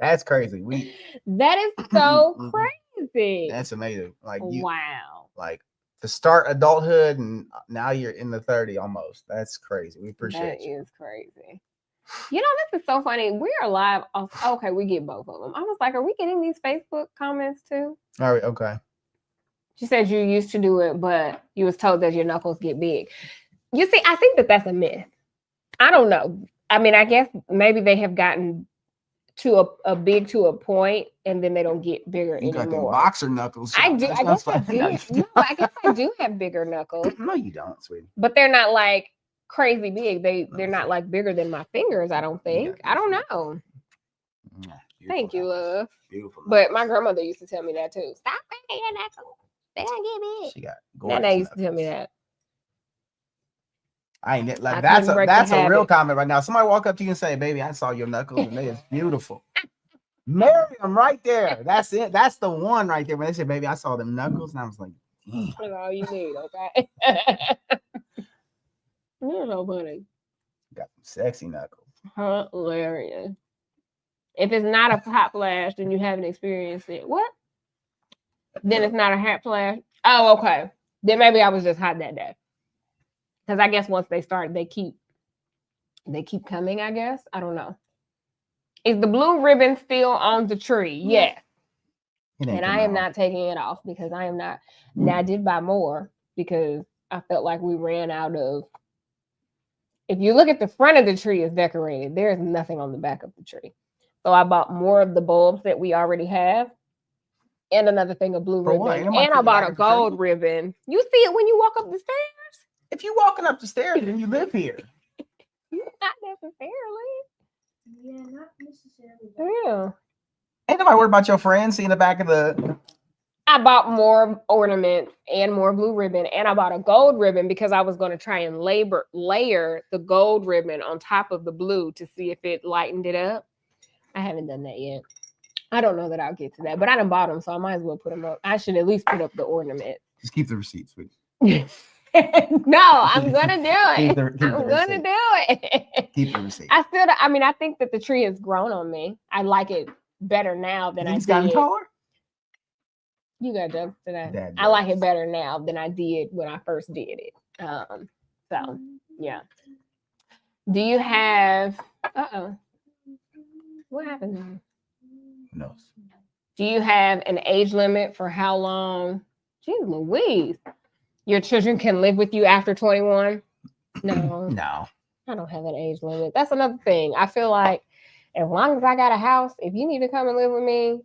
That's crazy. That is so crazy. That's amazing. Like wow. Like to start adulthood and now you're in the 30 almost. That's crazy. We appreciate you. That is crazy. You know, this is so funny. We are live. Okay, we get both of them. I was like, are we getting these Facebook comments too? All right, okay. She said you used to do it, but you was told that your knuckles get big. You see, I think that's a myth. I don't know. I mean, I guess maybe they have gotten to a big to a point, and then they don't get bigger anymore. Got them boxer knuckles. I do. I guess I do. No, I guess I do have bigger knuckles. No, you don't, sweetie. But they're not like crazy big. They're not like bigger than my fingers. I don't think. I don't know. Thank you, love. Beautiful. But my grandmother used to tell me that too. Stop bringing your knuckles. They don't get big. She got gorgeous. They used to tell me that. I ain't like that's a real comment right now. Somebody walk up to you and say, "Baby, I saw your knuckles and they is beautiful." Miriam, right there. That's it. That's the one right there. When they said, "Baby, I saw them knuckles," and I was like, "Damn." That's all you need, okay? You're so funny. Got some sexy knuckles. Hilarious. If it's not a hot flash, then you haven't experienced it. What? Then it's not a hot flash. Oh, okay. Then maybe I was just hot that day. Because I guess once they start, they keep coming, I guess. I don't know. Is the blue ribbon still on the tree? Yes. And I am not taking it off because I am not. Now I did buy more because I felt like we ran out of. If you look at the front of the tree, it's decorated. There is nothing on the back of the tree. So I bought more of the bulbs that we already have. And another thing of blue ribbon. And I bought a gold ribbon. You see it when you walk up the stairs? If you're walking up the stairs, then you live here. Not necessarily. Yeah, not necessarily. Yeah. Ain't nobody worried about your friends seeing the back of the. I bought more ornaments and more blue ribbon. And I bought a gold ribbon because I was going to try and layer the gold ribbon on top of the blue to see if it lightened it up. I haven't done that yet. I don't know that I'll get to that, but I done bought them, so I might as well put them up. I should at least put up the ornament. Just keep the receipts, sweetie. No, I'm gonna do it. I'm gonna do it. Keep the receipt. I think that the tree has grown on me. I like it better now than I did. It's gotten taller? You got jokes to that. I like it better now than I did when I first did it. So yeah. Do you have what happened? Who knows? Do you have an age limit for how long? Jeez Louise. Your children can live with you after 21? No. No. I don't have an age limit. That's another thing. I feel like as long as I got a house, if you need to come and live with me,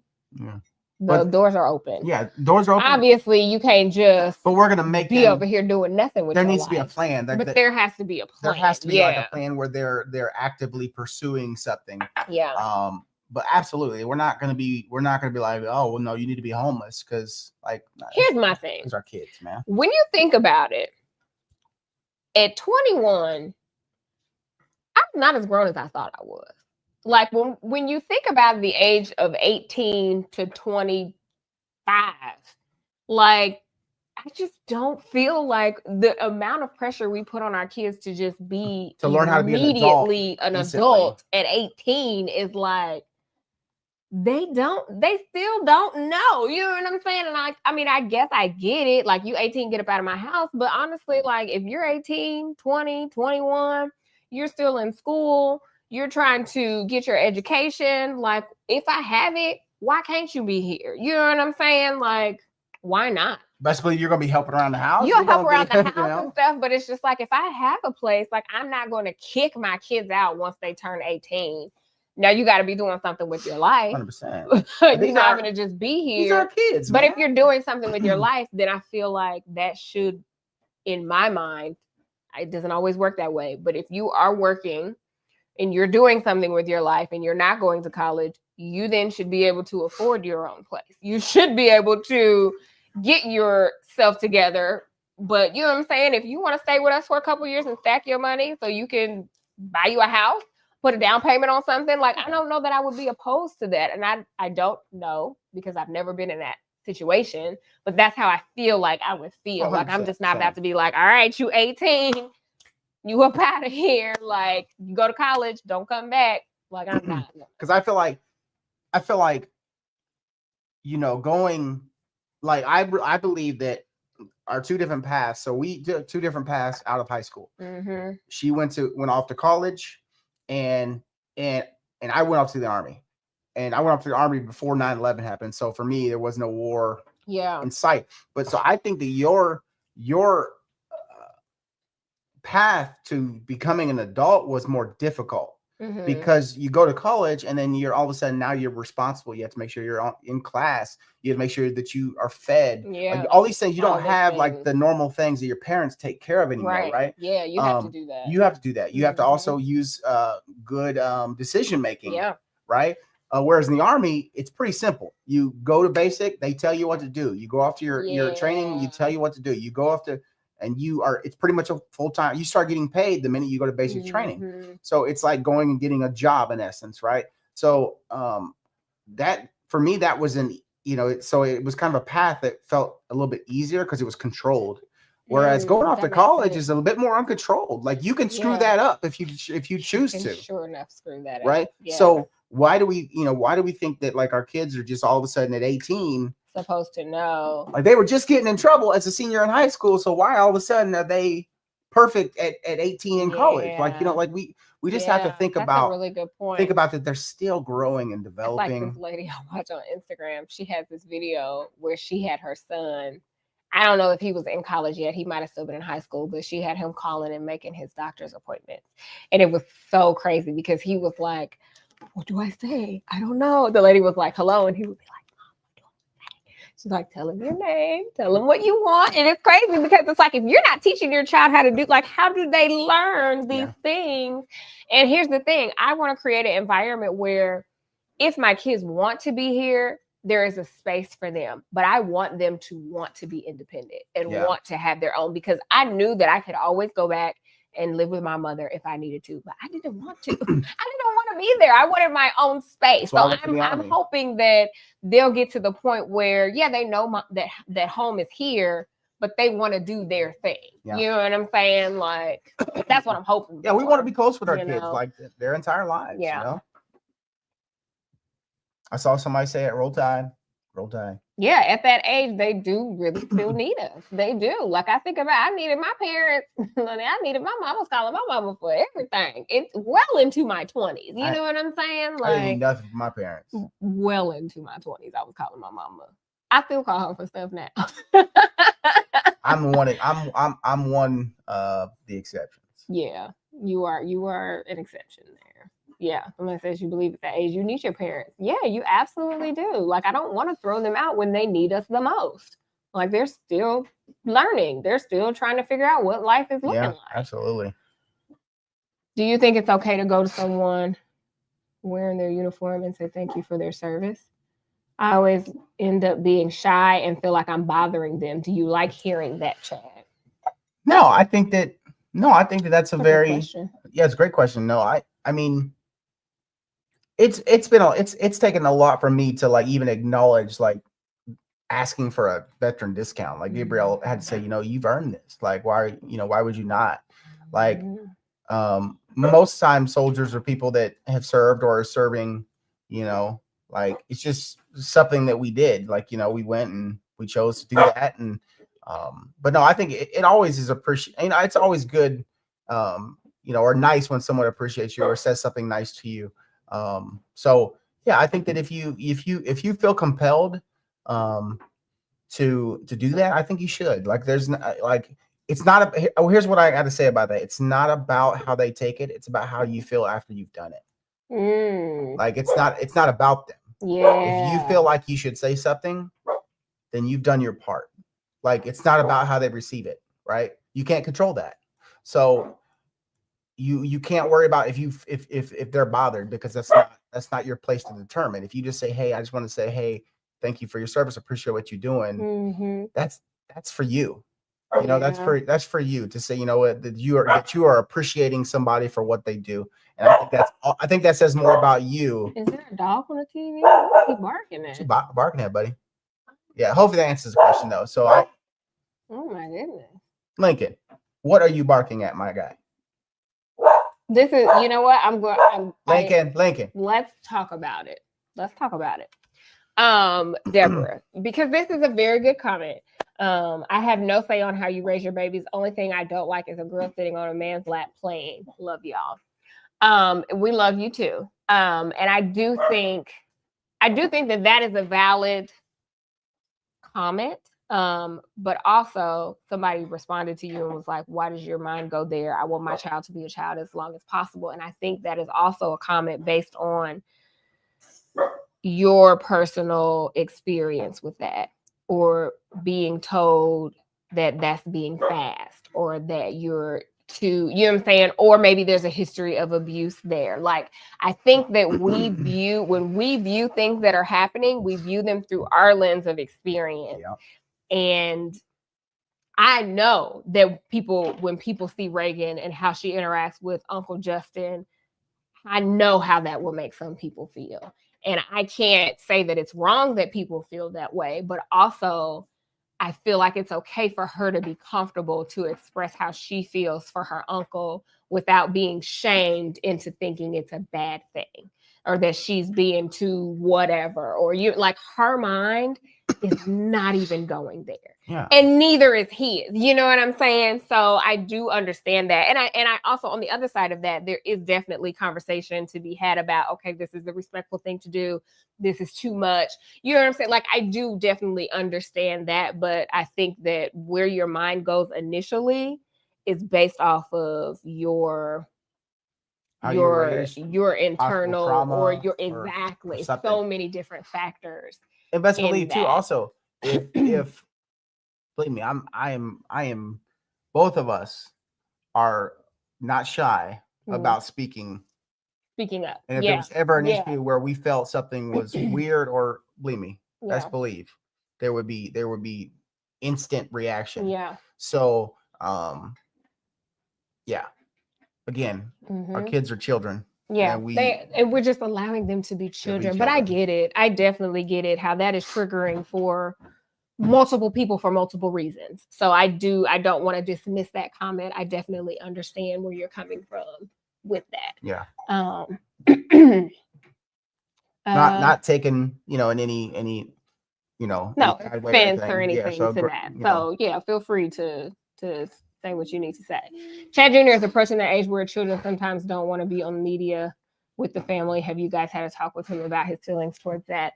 the doors are open. Yeah, doors are open. Obviously, you can't just but we're gonna make be over here doing nothing with there needs to be a plan. But there has to be a plan. There has to be like a plan where they're actively pursuing something. Yeah. But absolutely, we're not gonna be like, oh well, no, you need to be homeless because like. Here's my thing. These are kids, man. When you think about it, at 21, I'm not as grown as I thought I was. Like when you think about the age of 18 to 25, like I just don't feel like the amount of pressure we put on our kids to just be to learn how to be immediately an adult at 18 is like. They still don't know. You know what I'm saying? And I guess I get it. Like you 18, get up out of my house. But honestly, like if you're 18, 20, 21, you're still in school, you're trying to get your education. Like if I have it, why can't you be here? You know what I'm saying? Like, why not? Basically, you're going to be helping around the house. You'll help around the house and stuff. But it's just like, if I have a place, like I'm not going to kick my kids out once they turn 18. Now you got to be doing something with your life. 100%. You're not going to just be here. These are kids. But if you're doing something with your life, then I feel like that should in my mind, it doesn't always work that way. But if you are working and you're doing something with your life and you're not going to college, you then should be able to afford your own place. You should be able to get yourself together. But you know what I'm saying? If you want to stay with us for a couple years and stack your money so you can buy you a house, put a down payment on something, like, I don't know that I would be opposed to that. And I don't know, because I've never been in that situation, but that's how I feel like I would feel. Like, I'm just not about to be like, all right, you 18, you up out of here. Like, you go to college, don't come back. Like, I'm not. Because I feel like, you know, going, like, I believe that our two different paths. So we did two different paths out of high school. Mm-hmm. She went off to college, and I went off to the Army. And I went off to the Army before 9/11 happened. So for me, there was no war in sight. But so I think that your path to becoming an adult was more difficult, because you go to college and then you're all of a sudden, now you're responsible. You have to make sure you're in class. You have to make sure that you are fed. Like, all these things, you don't have like the normal things that your parents take care of anymore, right? Yeah, you have to do that. You have to do that. You have to also use good decision making. Yeah. Right. Whereas in the Army, it's pretty simple. You go to basic, they tell you what to do. You go off to your training, you tell you what to do. You go off to, and it's pretty much a full-time. You start getting paid the minute you go to basic training. So it's like going and getting a job in essence, right? So that, for me, that was so it was kind of a path that felt a little bit easier because it was controlled. Whereas going off to college is a little bit more uncontrolled. Like, you can screw that up if you choose to. Sure enough, screw that up. Right. Yeah. So why do we think that, like, our kids are just all of a sudden at 18 supposed to know? Like, they were just getting in trouble as a senior in high school. So why all of a sudden are they perfect at 18 in college? Like, like we just have to think about. That's a really good point. Think about that they're still growing and developing. It's like this lady I watch on Instagram. She has this video where she had her son. I don't know if he was in college yet. He might have still been in high school, but she had him calling and making his doctor's appointments. And it was so crazy because he was like, what do I say? I don't know. The lady was like, hello. And he would be like, Mom, what do I say? She's like, tell him your name, tell him what you want. And it's crazy because it's like, if you're not teaching your child how to do, like, how do they learn these things? And here's the thing. I want to create an environment where if my kids want to be here, there is a space for them, but I want them to want to be independent and want to have their own, because I knew that I could always go back and live with my mother if I needed to, but I didn't want to. I didn't want to be there. I wanted my own space. So I'm hoping that they'll get to the point where, they know that home is here, but they want to do their thing. Yeah. You know what I'm saying? Like, that's what I'm hoping. Yeah, we want to be close with our kids, like their entire lives. Yeah. You know? I saw somebody say it, roll tide, roll tide. Yeah, at that age, they do really still need us. They do. Like, I think about, I needed my parents. I needed my mom. I was calling my mama for everything. It's well into my 20s. You know what I'm saying? Like, I didn't need nothing from my parents. Well into my 20s, I was calling my mama. I still call her for stuff now. I'm one of the exceptions. Yeah, you are an exception there. Yeah, someone says you believe at that age you need your parents. Yeah, you absolutely do. Like, I don't want to throw them out when they need us the most. Like, they're still learning. They're still trying to figure out what life is looking like. Absolutely. Do you think it's okay to go to someone wearing their uniform and say thank you for their service? I always end up being shy and feel like I'm bothering them. Do you like hearing that, Chad? No, I think that that's a very it's a great question. No, I mean, it's taken a lot for me to, like, even acknowledge, like, asking for a veteran discount. Like, Gabrielle had to say, you've earned this. Like, why would you not? Like, most times soldiers are people that have served or are serving, like, it's just something that we did. Like, we went and we chose to do that. And, but no, I think it always is appreciated. It's always good, or nice when someone appreciates you or says something nice to you. So yeah, I think that if you feel compelled, to do that, I think you should. Like, there's like, it's not here's what I got to say about that. It's not about how they take it. It's about how you feel after you've done it. Like, it's not about them. Yeah. If you feel like you should say something, then you've done your part. Like, it's not about how they receive it. Right. You can't control that. So you can't worry about if they're bothered, because that's not your place to determine. If you just say, hey, I just want to say, hey, thank you for your service, appreciate what you're doing. That's for you. You know, that's for you to say, you know what, that you are appreciating somebody for what they do. And I think that says more about you. Is there a dog on the TV? What's he barking at? She's barking at, buddy. Yeah, hopefully that answers the question though. So oh my goodness. Lincoln, what are you barking at, my guy? This is, you know what? Lincoln. Let's talk about it. Deborah, because this is a very good comment. I have no say on how you raise your babies. Only thing I don't like is a girl sitting on a man's lap playing. Love y'all. We love you too. And I do think that is a valid comment. But also somebody responded to you and was like, why does your mind go there? I want my child to be a child as long as possible. And I think that is also a comment based on your personal experience with that, or being told that that's being fast, or that you're too, you know what I'm saying? Or maybe there's a history of abuse there. Like, I think that when we view things that are happening, we view them through our lens of experience. Yeah. And I know that when people see Reagan and how she interacts with Uncle Justin, I know how that will make some people feel. And I can't say that it's wrong that people feel that way, but also I feel like it's okay for her to be comfortable to express how she feels for her uncle without being shamed into thinking it's a bad thing, or that she's being too whatever, or you, like, her mind is not even going there. Yeah. And neither is his. You know what I'm saying? So I do understand that. And I also, on the other side of that, there is definitely conversation to be had about, okay, this is the respectful thing to do. This is too much. You know what I'm saying? Like, I do definitely understand that, but I think that where your mind goes initially is based off of your internal, or your, exactly, so many different factors. And best believe too, also, if believe me, I am both of us are not shy about speaking up. And if there was ever an issue where we felt something was weird, or believe me, best believe there would be instant reaction. Yeah. So again, our kids are children. Yeah, and we're just allowing them to be children. But I get it. I definitely get it, how that is triggering for multiple people for multiple reasons. So I don't want to dismiss that comment. I definitely understand where you're coming from with that. Yeah. Not taken, in any no offense or anything to that. So yeah, feel free to say what you need to say. Chad Jr. is approaching that age where children sometimes don't want to be on media with the family. Have you guys had a talk with him about his feelings towards that?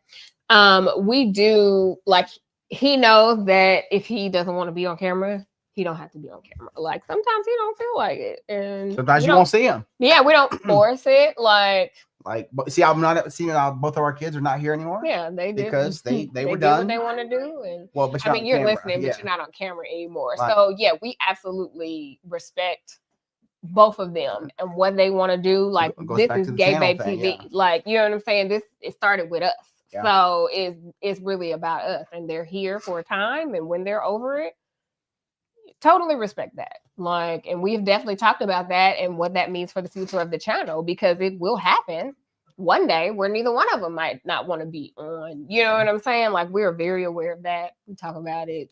We do. Like, he knows that if he doesn't want to be on camera, he don't have to be on camera. Like, sometimes he don't feel like it, and sometimes you won't see him. Yeah, we don't force it. See, I'm not seeing both of our kids are not here anymore. Yeah, they did, because they were did done what they want to do. And but I mean, you're listening, but you're not on camera anymore. Right. So yeah, we absolutely respect both of them and what they want to do. Like, this is Gay Babe TV. Yeah. Like, you know what I'm saying? It started with us. Yeah. So it's really about us, and they're here for a time, and when they're over it, totally respect that. Like, and we've definitely talked about that and what that means for the future of the channel, because it will happen one day where neither one of them might not want to be on. You know what I'm saying? Like, we're very aware of that. We talk about it.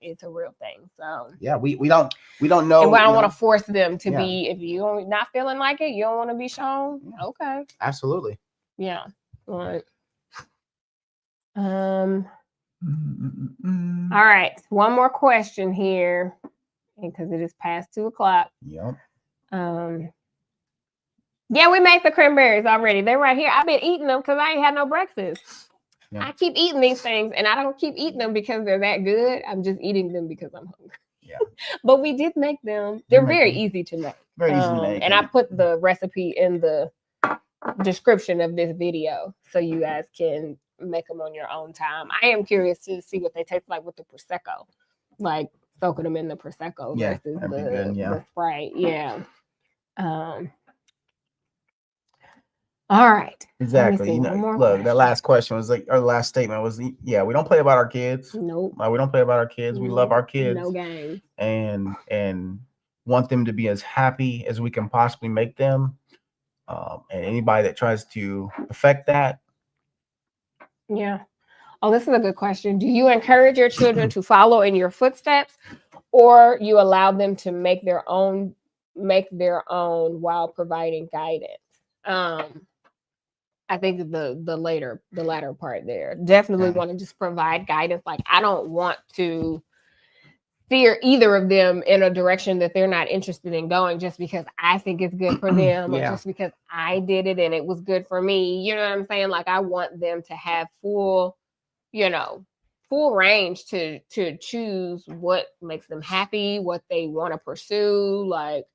It's a real thing. So yeah, we don't know. And I don't want to force them to be. If you're not feeling like it, you don't want to be shown. Okay. Absolutely. Yeah. Like, all right, one more question here, because it is past 2:00. Yep. Yeah, we made the cranberries already. They're right here. I've been eating them because I ain't had no breakfast. Yeah. I keep eating these things, and I don't keep eating them because they're that good. I'm just eating them because I'm hungry. Yeah. But we did make them. They're very easy to make. Very easy to make. And I put the recipe in the description of this video so you guys can make them on your own time. I am curious to see what they taste like with the Prosecco. Like, soaking them in the Prosecco Yeah, versus that'd be good, yeah. the Sprite. Yeah. All right. Exactly. You know, look, that last question was like, our last statement was, yeah, we don't play about our kids. Nope. We don't play about our kids. We love our kids. No games. And want them to be as happy as we can possibly make them. And anybody that tries to affect that. Yeah. Oh, this is a good question. Do you encourage your children to follow in your footsteps, or you allow them to make their own while providing guidance? I think the latter part there. Definitely want to just provide guidance. Like, I don't want to steer either of them in a direction that they're not interested in going just because I think it's good for them or just because I did it and it was good for me. You know what I'm saying? Like, I want them to have full range to choose what makes them happy, what they want to pursue. Like,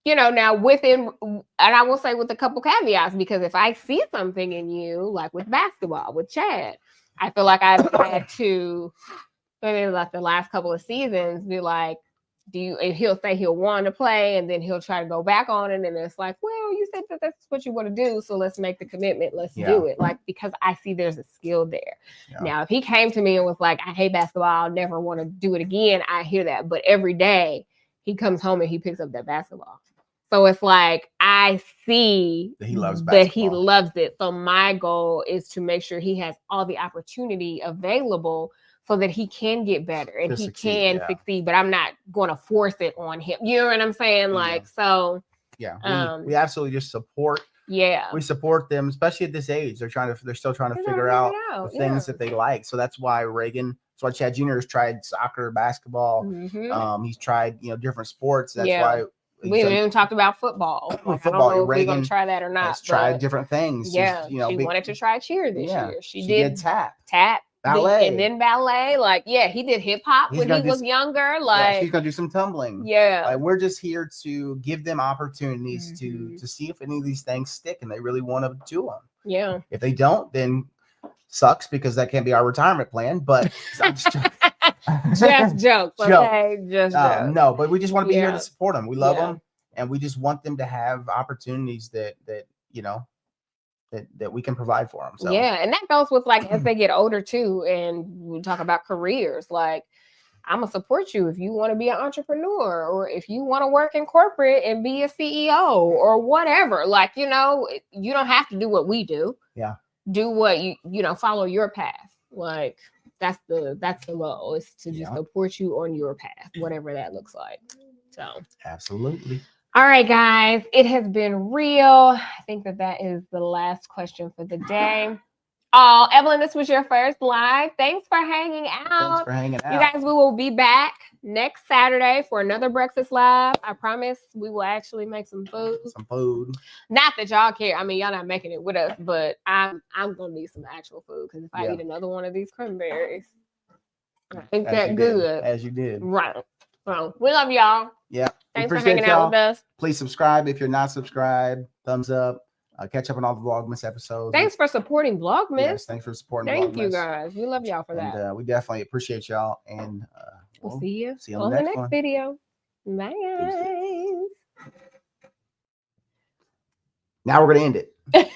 now within, and I will say with a couple caveats, because if I see something in you, like with basketball, with Chad, I feel like I've had to, maybe like the last couple of seasons, be like, and he'll say he'll want to play, and then he'll try to go back on it, and it's like, well, you said that that's what you want to do, so let's make the commitment, let's do it. Like, because I see there's a skill there. Now, if he came to me and was like, I hate basketball, I'll never want to do it again, I hear that. But every day he comes home and he picks up that basketball. So it's like, I see that he loves basketball. That he loves it. So my goal is to make sure he has all the opportunity available so that he can get better and he can succeed, but I'm not going to force it on him. You know what I'm saying? Like, so. Yeah, we absolutely just support. Yeah. We support them, especially at this age. They're still trying to figure out the things that they like. So that's why that's why Chad Jr. has tried soccer, basketball. He's tried, different sports. That's why. We haven't even talked about football. Like, I don't know if we're going to try that or not. Has tried different things. Yeah, she wanted to try cheer this year. She did tap, ballet, and then ballet. Like, he did hip hop when he was younger. Like, she's gonna do some tumbling. Yeah, like, we're just here to give them opportunities to see if any of these things stick, and they really want to do them. Yeah. If they don't, then sucks, because that can't be our retirement plan. But just jokes, okay? Just jokes. No, but we just want to be here to support them. We love them, and we just want them to have opportunities that we can provide for them. So and that goes with, like, as they get older too, and we talk about careers. Like, I'm gonna support you if you want to be an entrepreneur, or if you want to work in corporate and be a CEO or whatever. Like, you don't have to do what we do. Yeah. Do what follow your path. Like, that's the goal, is to just support you on your path, whatever that looks like. So absolutely. All right, guys, it has been real. I think that is the last question for the day. Oh, Evelyn, this was your first live. Thanks for hanging out. You guys, we will be back next Saturday for another breakfast live. I promise we will actually make some food. Not that y'all care. I mean, y'all not making it with us, but I'm gonna need some actual food, because if I eat another one of these cranberries, I think that's good. As you did. Right. So we love y'all. Yeah. Thanks for hanging out with us. Please subscribe if you're not subscribed. Thumbs up. Catch up on all the Vlogmas episodes. Thanks for supporting Vlogmas. Yes, thanks for supporting Vlogmas. Thank you, guys. We love y'all for that. And we definitely appreciate y'all. And we'll see you on the next video. Bye. Now we're going to end it.